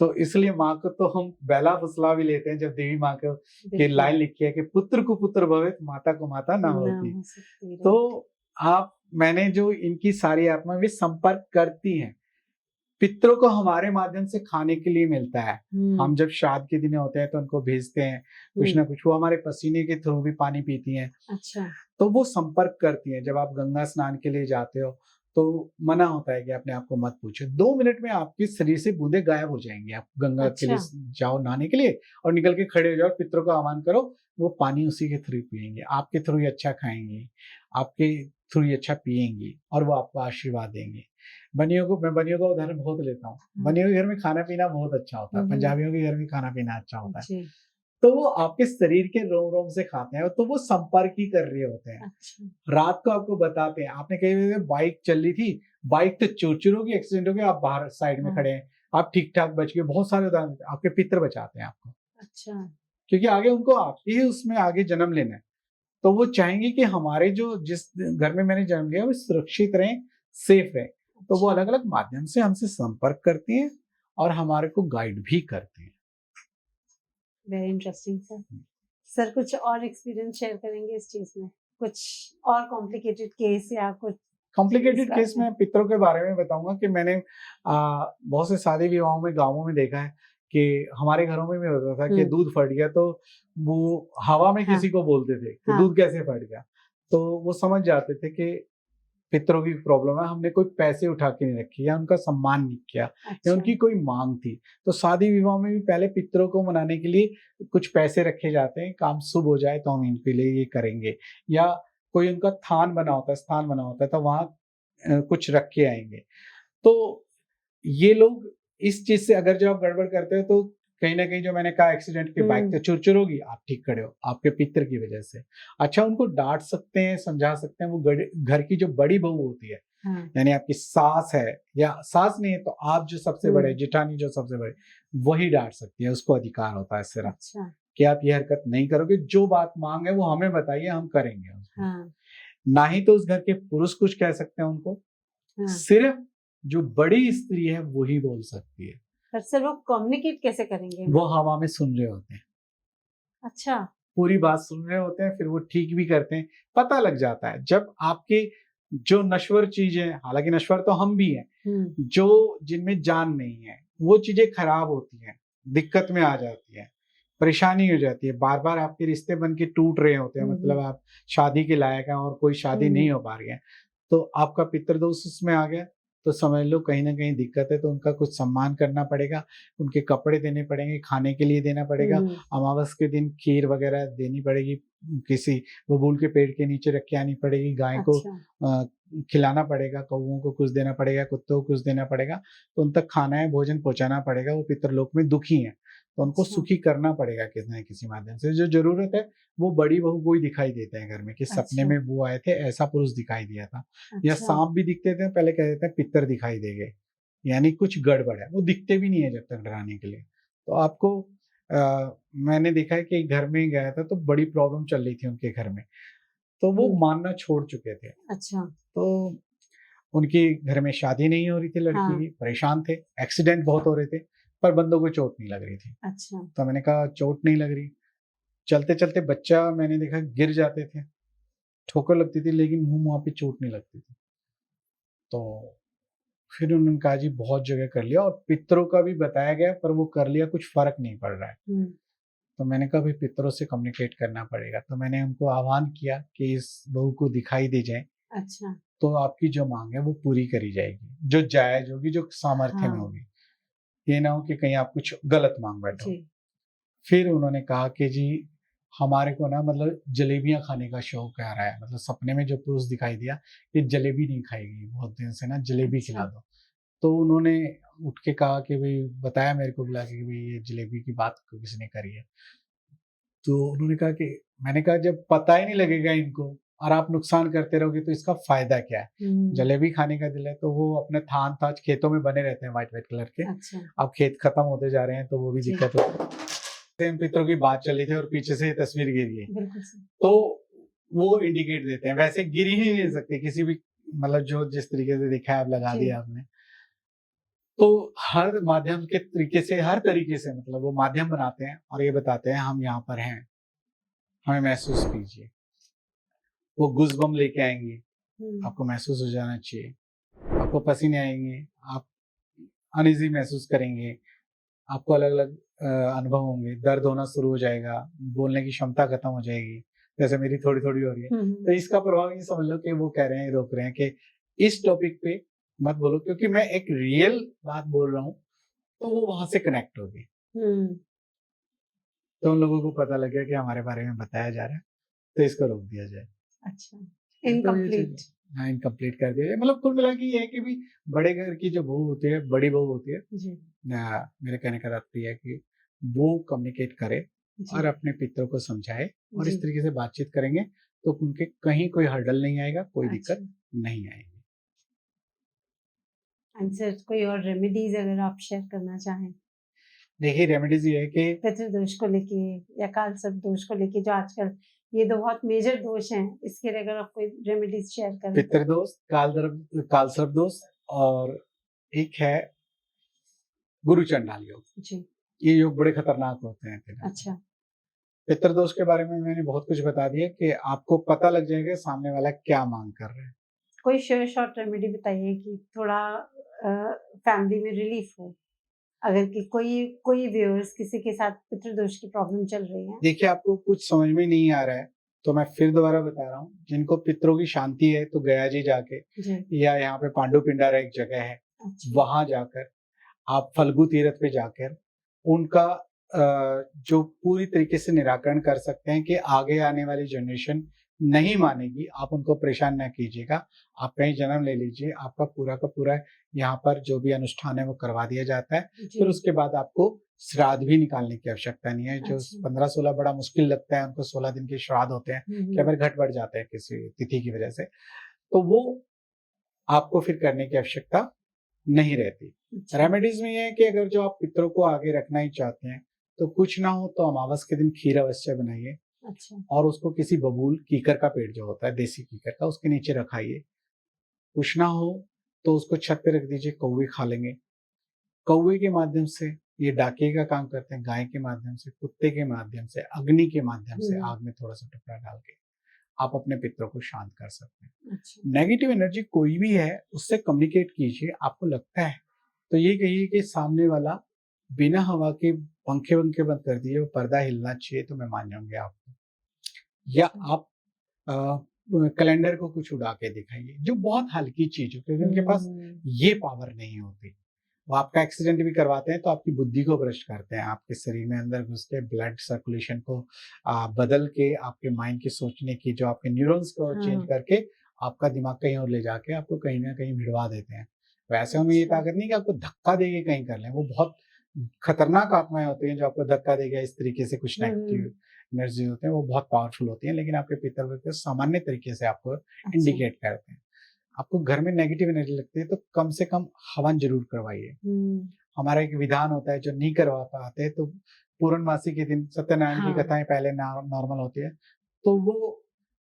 तो इसलिए माँ को तो हम बेला फुसला भी लेते हैं जब देवी माँ को की लाइन लिखी है कि पुत्र को पुत्र भवित माता को माता ना होती। तो मैंने जो इनकी सारी आत्मा वे संपर्क करती हैं, पितरों को हमारे माध्यम से खाने के लिए मिलता है। हम जब श्राद्ध के दिन होते हैं तो उनको भेजते हैं कुछ ना कुछ, वो हमारे पसीने के थ्रू भी पानी पीती हैं। अच्छा। तो वो संपर्क करती हैं। जब आप गंगा स्नान के लिए जाते हो तो मना होता है कि अपने आप को मत पूछो, 2 मिनट में आपके शरीर से बूंदे गायब हो जाएंगी। आप गंगा के लिए जाओ नहाने के लिए और निकल के खड़े हो जाओ, पितरों का आह्वान करो, वो पानी उसी के थ्रू पियेंगे, आपके थ्रू ही अच्छा खाएंगे, आपके थ्रू ही अच्छा पियेंगी और वो आपको आशीर्वाद देंगे। मैं बनियों का उदाहरण बहुत लेता हूँ। बनियों के घर में खाना पीना बहुत अच्छा होता है, पंजाबियों के घर में खाना पीना अच्छा होता है। तो वो आपके शरीर के रोम रोम से खाते हैं, तो वो संपर्क ही कर रहे होते हैं। अच्छा। रात को आपको बताते हैं, आपने कहीं बाइक चल रही थी, बाइक तो चूर होगी, एक्सीडेंट हो गया, आप बाहर साइड में खड़े हैं, आप ठीक ठाक बच गए। बहुत सारे उदाहरण आपके पितर बचाते हैं आपको। अच्छा। क्योंकि आगे उनको आपके ही उसमें आगे जन्म लेना है, तो वो चाहेंगे कि हमारे जो जिस घर में मैंने जन्म लिया वो सुरक्षित रहे, सेफ रहे। तो वो अलग अलग माध्यम से हमसे संपर्क करती हैं और हमारे को गाइड भी करती हैं। Very interesting sir. सर कुछ और एक्सपीरियंस शेयर करेंगे इस चीज में, कुछ और कॉम्प्लिकेटेड केस या कुछ? कॉम्प्लिकेटेड केस में पितरों के बारे में बताऊंगा कि मैंने बहुत से शादी विवाहों में गांवों में देखा है कि हमारे घरों में भी होता था कि दूध फट गया तो वो हवा में किसी को बोलते थे कि दूध कैसे फट गया, तो वो समझ जाते थे कि पितरों की प्रॉब्लम है, हमने कोई पैसे उठा के नहीं रखे या उनका सम्मान नहीं किया। अच्छा। या उनकी कोई मांग थी। तो शादी विवाह में भी पहले पितरों को मनाने के लिए कुछ पैसे रखे जाते हैं, काम शुभ हो जाए तो हम इनके लिए ये करेंगे, या कोई उनका स्थान बना होता है तो वहां कुछ रख के आएंगे। तो ये लोग इस चीज से अगर जो आप गड़बड़ करते हो तो कहीं ना कहीं जो मैंने कहा एक्सीडेंट की बाइक तो चुरचुर होगी, आप ठीक खड़े हो आपके पितर की वजह से। अच्छा, उनको डांट सकते हैं, समझा सकते हैं। वो घर की जो बड़ी बहू होती है, यानी आपकी सास है, या सास नहीं है तो आप जो सबसे बड़े, जेठानी जो सबसे बड़े, वही डांट सकती है। उसको अधिकार होता है सिर्फ। अच्छा। कि आप ये हरकत नहीं करोगे, जो बात मांग है वो हमें बताइए, हम करेंगे उसको। ना ही तो उस घर के पुरुष कुछ कह सकते हैं उनको, सिर्फ जो बड़ी स्त्री है वही बोल सकती है। सर वो कम्युनिकेट कैसे करेंगे? वो हवा में सुन रहे होते हैं। अच्छा। पूरी बात सुन रहे होते हैं, फिर वो ठीक भी करते हैं। पता लग जाता है जब आपके जो नश्वर चीजें, हालांकि नश्वर तो हम भी हैं, जो जिनमें जान नहीं है, वो चीजें खराब होती हैं, दिक्कत में आ जाती है, परेशानी हो जाती है। बार बार आपके रिश्ते बन के टूट रहे होते हैं, मतलब आप शादी के लायक हैं और कोई शादी नहीं हो पा रही है, तो आपका पितृदोष उसमें आ गया, तो समझ लो कहीं ना कहीं दिक्कत है। तो उनका कुछ सम्मान करना पड़ेगा, उनके कपड़े देने पड़ेंगे, खाने के लिए देना पड़ेगा, अमावस के दिन खीर वगैरह देनी पड़ेगी, किसी बबूल के पेड़ के नीचे रख के आनी पड़ेगी, गाय को खिलाना पड़ेगा, कौओं को कुछ देना पड़ेगा, कुत्तों को कुछ देना पड़ेगा। तो उन तक खाना है, भोजन पहुंचाना पड़ेगा। वो पितरलोक में दुखी है तो उनको सुखी करना पड़ेगा किसी न किसी माध्यम से। जो जरूरत है वो बड़ी बहू को ही दिखाई देता है घर में, कि सपने में वो आए थे, ऐसा पुरुष दिखाई दिया था। या सांप भी दिखते थे, पहले कह देते हैं पितर दिखाई दे गए, यानी कुछ गड़बड़ है। वो दिखते भी नहीं है जब तक डराने के लिए। तो आपको मैंने देखा है कि घर में गया था तो बड़ी प्रॉब्लम चल रही थी उनके घर में, तो वो मानना छोड़ चुके थे। अच्छा। तो उनकी घर में शादी नहीं हो रही थी लड़की की, परेशान थे, एक्सीडेंट बहुत हो रहे थे, पर बंदों को चोट नहीं लग रही थी। अच्छा। तो मैंने कहा चोट नहीं लग रही, चलते चलते बच्चा मैंने देखा गिर जाते थे, ठोकर लगती थी, लेकिन मुंह वहां पे चोट नहीं लगती थी। तो फिर उन्होंने कहा जी बहुत जगह कर लिया और पितरों का भी बताया गया, पर वो कर लिया, कुछ फर्क नहीं पड़ रहा है। तो मैंने कहा भाई पितरों से कम्युनिकेट करना पड़ेगा। तो मैंने उनको आह्वान किया कि इस बहू को दिखाई दे जाए। अच्छा। तो आपकी जो मांग है वो पूरी करी जाएगी, जो जायज होगी, जो सामर्थ्य में होगी। ये ना हो कि कहीं आप कुछ गलत मांग बैठो। फिर उन्होंने कहा कि जी हमारे को ना मतलब जलेबियां खाने का शौक आ रहा है, मतलब सपने में जो पुरुष दिखाई दिया कि जलेबी नहीं खाएगी बहुत दिन से ना, जलेबी खिला अच्छा। दो। तो उन्होंने उठ के कहा कि भाई, बताया मेरे को बुला के कि भाई ये जलेबी की बात किसने करी है। तो उन्होंने कहा कि, मैंने कहा जब पता ही नहीं लगेगा इनको और आप नुकसान करते रहोगे तो इसका फायदा क्या है। जलेबी खाने का दिल है तो वो अपने थान ताज खेतों में बने रहते हैं व्हाइट व्हाइट कलर के। अच्छा। अब खेत खत्म होते जा रहे हैं तो वो भी जी। दिक्कत होती है। इन पितरों की बात चल रही थी और पीछे से ये तस्वीर गिर गई, बिल्कुल सही। तो वो इंडिकेट देते हैं। वैसे गिर ही नहीं सकते किसी भी, मतलब जो जिस तरीके से देखा है, आप लगा जी। दिया आपने, तो हर माध्यम के तरीके से, हर तरीके से मतलब वो माध्यम बनाते हैं और ये बताते हैं हम यहाँ पर हैं, हमें महसूस कीजिए। वो गूज़बम्प लेके आएंगे, आपको महसूस हो जाना चाहिए, आपको पसीने आएंगे, आप अनईजी महसूस करेंगे, आपको अलग अलग अनुभव होंगे, दर्द होना शुरू हो जाएगा, बोलने की क्षमता खत्म हो जाएगी, जैसे मेरी थोड़ी थोड़ी हो रही है। तो इसका प्रभाव ये समझ लो कि वो कह रहे हैं, रोक रहे हैं कि इस टॉपिक पे मत बोलो, क्योंकि मैं एक रियल बात बोल रहा हूँ, तो वो वहां से कनेक्ट होगी। तो उन लोगों को पता लग गया कि हमारे बारे में बताया जा रहा है, तो इसको रोक दिया जाए। अच्छा, इनकम्प्लीट। हाँ, इनकम्प्लीट कर दिया जाए। मतलब कुल मिला के ये है कि भी बड़े घर की जो बहू होती है, बड़ी बहू होती है, जी। मेरे कहने का तात्पर्य है कि वो कम्युनिकेट करे जी। और अपने पितरों को समझाए, और जी। इस तरीके से बातचीत करेंगे तो उनके कहीं कोई हर्डल नहीं आएगा, कोई दिक्कत अच्छा। नहीं आएगी। आंसर कोई और रेमेडीज अगर आप शेयर करना चाहें देखिए, रेमेडीज ये है कि पितृदोष को लेके या काल सर्प दोष को लेके, जो आजकल ये दो बहुत मेजर दोष हैं, इसके लिए अगर आप कोई रेमेडीज शेयर करें। पितृदोष, काल सर्प दोष, और एक है गुरु चंडाल योग। जी। ये योग बड़े खतरनाक होते हैं। अच्छा। पितृदोष के बारे में मैंने बहुत कुछ बता दिया कि आपको पता लग जाएगा सामने वाला क्या मांग कर रहे हैं। कोई शॉर्ट रेमेडी बताइए कि थोड़ा फैमिली में रिलीफ हो, अगर कि कोई व्यूअर्स किसी के साथ पितृदोष की प्रॉब्लम चल रही है। देखिए, आपको कुछ समझ में नहीं आ रहा है तो मैं फिर दोबारा बता रहा हूँ, जिनको पितरों की शांति है तो गया जी जाके, या यहाँ पे पांडु पिंडारा एक जगह है, वहां जाकर आप फल्गु तीर्थ पे जाकर उनका जो पूरी तरीके से निराकरण कर सकते हैं कि आगे आने वाली जनरेशन नहीं मानेगी। आप उनको परेशान न कीजिएगा, आप कहीं जन्म ले लीजिए, आपका पूरा का पूरा यहाँ पर जो भी अनुष्ठान है वो करवा दिया जाता है। फिर उसके बाद आपको श्राद्ध भी निकालने की आवश्यकता नहीं है। जो 15-16 बड़ा मुश्किल लगता है, उनको 16 दिन के श्राद्ध होते हैं, क्या फिर घट बढ़ जाते हैं किसी तिथि की वजह से, तो वो आपको फिर करने की आवश्यकता नहीं रहती। रेमेडीज में ये है कि अगर जो आप पितरों को आगे रखना ही चाहते हैं तो कुछ ना हो तो अमावस के दिन खीर अवश्य बनाइए। अच्छा। और उसको किसी बबूल, कीकर का पेड़ जो होता है देसी कीकर का, उसके नीचे रखाइए। कुछ ना हो तो उसको छत पे रख दीजिए, कौवे खा लेंगे। कौवे के माध्यम से ये डाकिये का काम करते हैं, गाय के माध्यम से, कुत्ते के माध्यम से, अग्नि के माध्यम से, आग में थोड़ा सा टुकड़ा डाल के आप अपने पितरों को शांत कर सकते हैं। अच्छा। नेगेटिव एनर्जी कोई भी है उससे कम्युनिकेट कीजिए। आपको लगता है तो ये कहिए कि सामने वाला बिना हवा के पंखे वंखे बंद कर दिए, वो पर्दा हिलना चाहिए तो मैं मान जाऊंगी आपको। या आप कैलेंडर को कुछ उड़ा के दिखाइए, जो बहुत हल्की चीज हो, क्योंकि उनके पास ये पावर नहीं होती। वो आपका एक्सीडेंट भी करवाते हैं तो आपकी बुद्धि को भ्रष्ट करते हैं, आपके शरीर में अंदर घुस के ब्लड सर्कुलेशन को बदल के, आपके माइंड के सोचने की जो आपके न्यूरॉन्स को चेंज करके आपका दिमाग कहीं और ले जाके आपको कहीं ना कहीं भिड़वा देते हैं। वैसे उनमें ये ताकत नहीं कि आपको धक्का देके कहीं कर लें। वो बहुत खतरनाक आत्माएं होती हैं जो आपको धक्का देगा, इस तरीके से कुछ नेगेटिव एनर्जी होते हैं, वो बहुत पावरफुल होती हैं। लेकिन आपके पितर वगैरह सामान्य तरीके से आपको इंडिकेट करते हैं। आपको घर में नेगेटिव एनर्जी लगती है तो कम से कम हवन जरूर करवाइए। हमारा एक विधान होता है, जो नहीं करवा पाते तो पूर्णमासी के दिन सत्यनारायण की कथाएं पहले नॉर्मल होती है तो वो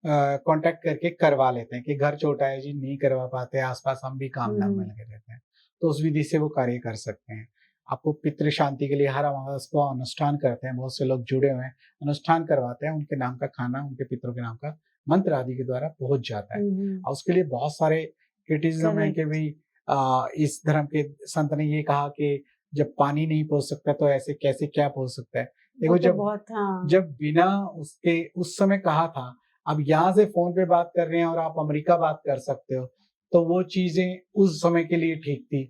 कांटेक्ट करके करवा लेते हैं कि घर छोटा है जी, नहीं करवा पाते, आसपास हम भी काम धाम में लगे रहते हैं, तो उस विधि से वो कार्य कर सकते हैं। आपको पितृ शांति के लिए हर अमावस को अनुष्ठान करते हैं, बहुत से लोग जुड़े हुए हैं, अनुष्ठान करवाते हैं, उनके नाम का खाना उनके पितरों के नाम का मंत्र आदि के द्वारा पहुंच जाता है। और उसके लिए बहुत सारे क्रिटिसिज्म है कि भाई इस धर्म के संत ने ये कहा कि जब पानी नहीं पहुंच सकता तो ऐसे कैसे क्या पहुंच सकता है। देखो, जब बिना उसके उस समय कहा था, अब यहाँ से फोन पे बात कर रहे हैं और आप अमेरिका बात कर सकते हो, तो वो चीजें उस समय के लिए ठीक थी।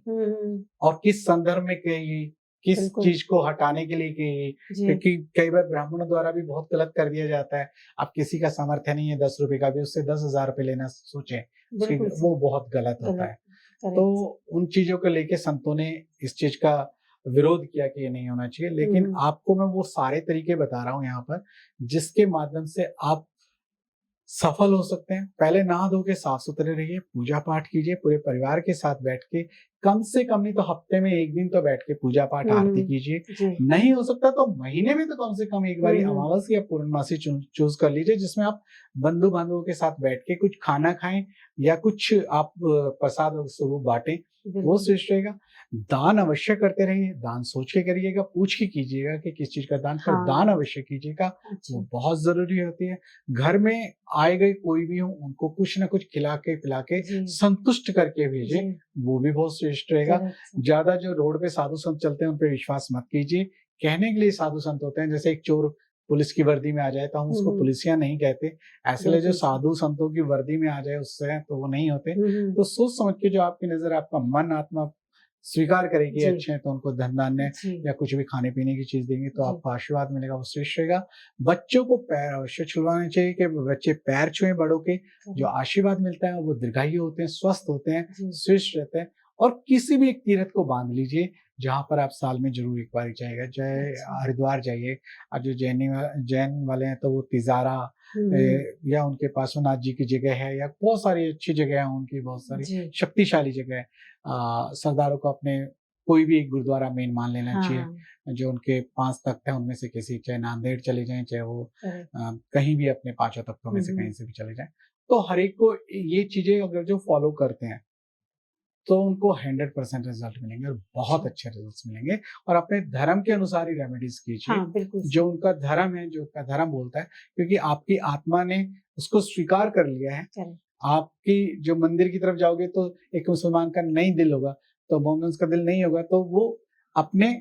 और किस संदर्भ में कही, किस बिल्कुल। चीज को हटाने के लिए की गई, जी। क्योंकि कई बार ब्राह्मणों द्वारा भी बहुत गलत कर दिया जाता है। अब किसी का सामर्थ्य नहीं है 10 रुपए का भी, उससे 10,000 रुपए लेना सोचे, बिल्कुल वो सही। बहुत गलत होता है। गलत। तो करेक्ट। उन चीजों को लेके संतों ने इस चीज का विरोध किया कि ये नहीं होना चाहिए। लेकिन आपको मैं वो सारे तरीके बता रहा हूँ यहाँ पर, जिसके माध्यम से आप सफल हो सकते हैं। पहले नहा धो के साफ सुथरे रहिए, पूजा पाठ कीजिए, पूरे परिवार के साथ बैठ के, कम से कम नहीं तो हफ्ते में 1 दिन तो बैठ के पूजा पाठ आरती कीजिए। जी। नहीं हो सकता तो महीने में तो कम से कम एक बारी हम्म। अमावस या पूर्णमासी चूज कर लीजिए, जिसमें आप बंधु बांधवों के साथ बैठ के कुछ खाना खाएं या कुछ आप प्रसाद और स्वरूप बांटें, वो बिल्कुल। श्रेष्ठ रहेगा। दान अवश्य करते रहिए, दान सोच के करिएगा, पूछ के कीजिएगा कि किस चीज का दान, पर हाँ। दान अवश्य कीजिएगा, अच्छा। वो बहुत जरूरी होती है। घर में आए गए कोई भी हो, उनको कुछ ना कुछ खिला के पिला के जी। संतुष्ट करके भेजें, जी। वो भी बहुत श्रेष्ठ रहेगा। करेक्ट। ज्यादा जो रोड पे साधु संत चलते हैं उन पे विश्वास मत कीजिए। कहने के लिए साधु संत होते हैं, जैसे एक चोर पुलिस की वर्दी में आ जाए तो हम उसको पुलिसिया नहीं कहते, ऐसे लिए जो बिल्कुल सही। साधु संतों की वर्दी में आ जाए उससे तो वो नहीं होते। तो सोच समझ के जो आपकी नजर, आपका मन आत्मा स्वीकार करेगी जी। अच्छे हैं, तो उनको धन धान्य जी। या कुछ भी खाने पीने की चीज देंगे तो जी। आपको आशीर्वाद मिलेगा, वो श्रेष्ठ रहेगा। बच्चों को पैर अवश्य छुलवाने चाहिए कि बच्चे पैर छुए बड़ों के, जो आशीर्वाद मिलता है वो दीर्घायु होते हैं, स्वस्थ होते हैं, जी। श्रेष्ठ रहते हैं। और किसी भी एक तीर्थ को बांध लीजिए जहां पर आप साल में जरूर एक बार जाइएगा। जय अच्छा। हरिद्वार जाइए, और जो जैन वाले हैं तो वो तिजारा या उनके पार्श्वनाथ जी की जगह है, या बहुत सारी अच्छी जगह है उनकी, बहुत सारी जी। शक्तिशाली जगह है। सरदारों को अपने कोई भी एक गुरुद्वारा मेन मान लेना हाँ। चाहिए। जो उनके 5 तख्त हैं उनमें से किसी, चाहे नांदेड़ चले जाएं, चाहे वो करेक्ट। कहीं भी अपने 5 तख्तों में से कहीं से भी चले जाएं, तो हर एक को ये चीजें अगर जो फॉलो करते हैं तो उनको 100% रिजल्ट मिलेंगे, और बहुत अच्छे रिजल्ट मिलेंगे। और अपने धर्म के अनुसार ही रेमेडीज कीजिए। हाँ, बिल्कुल जो सही। उनका धर्म है, जो उनका धर्म बोलता है, क्योंकि आपकी आत्मा ने उसको स्वीकार कर लिया है। करेक्ट। आपकी जो मंदिर की तरफ जाओगे तो एक मुसलमान का नहीं दिल होगा, तो मोहम्मद का दिल नहीं होगा, तो वो अपने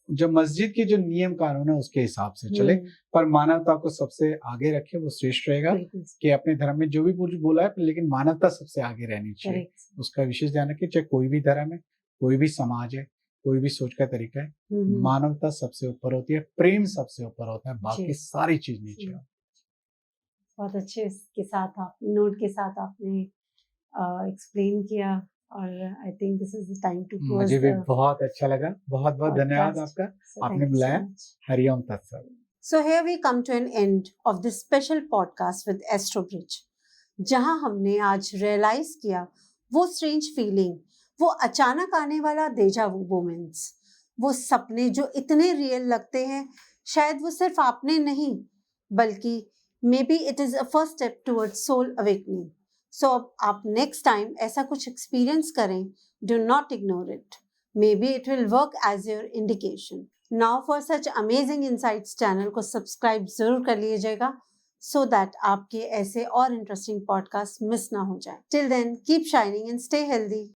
जो मस्जिद के जो नियम कानून है उसके हिसाब से चले, पर मानवता को सबसे आगे रखे, वो श्रेष्ठ रहेगा। बिल्कुल सही। कि अपने धर्म में जो भी कुछ बोला है, लेकिन मानवता सबसे आगे रहनी चाहिए, करेक्ट। उसका विशेष ध्यान रखिए। चाहे कोई भी धर्म है, कोई भी समाज है, कोई भी सोच का तरीका है, मानवता सबसे ऊपर होती है, प्रेम सबसे ऊपर होता है, बाकी जी। सारी चीज नीचे जी। होती बहुत अच्छे के साथ आप नोट के साथ आपने एक्सप्लेन किया, और I think this is the time to है। क्लोज मुझे भी द बहुत अच्छा लगा, बहुत बहुत धन्यवाद पॉडकास्ट। आपका, सो आपने थैंक यू सो बुलाया। मच। हरिओम तत्सत। So here we come to an end of this special podcast with Astrobridge, जहां हमने आज रियलाइज किया वो स्ट्रेंज फीलिंग, वो अचानक आने वाला डेजा वू मोमेंट्स, वो सपने जो इतने रियल लगते हैं, शायद वो सिर्फ आपने नहीं, बल्कि maybe it is a first step towards soul awakening. So अब आप नेक्स्ट टाइम ऐसा कुछ एक्सपीरियंस करें, do not ignore it, maybe it will work as your indication. Now for such amazing insights channel को subscribe जरूर कर लीजिएगा, so that आपके ऐसे और इंटरेस्टिंग पॉडकास्ट मिस ना हो जाए। Till then keep shining and stay healthy.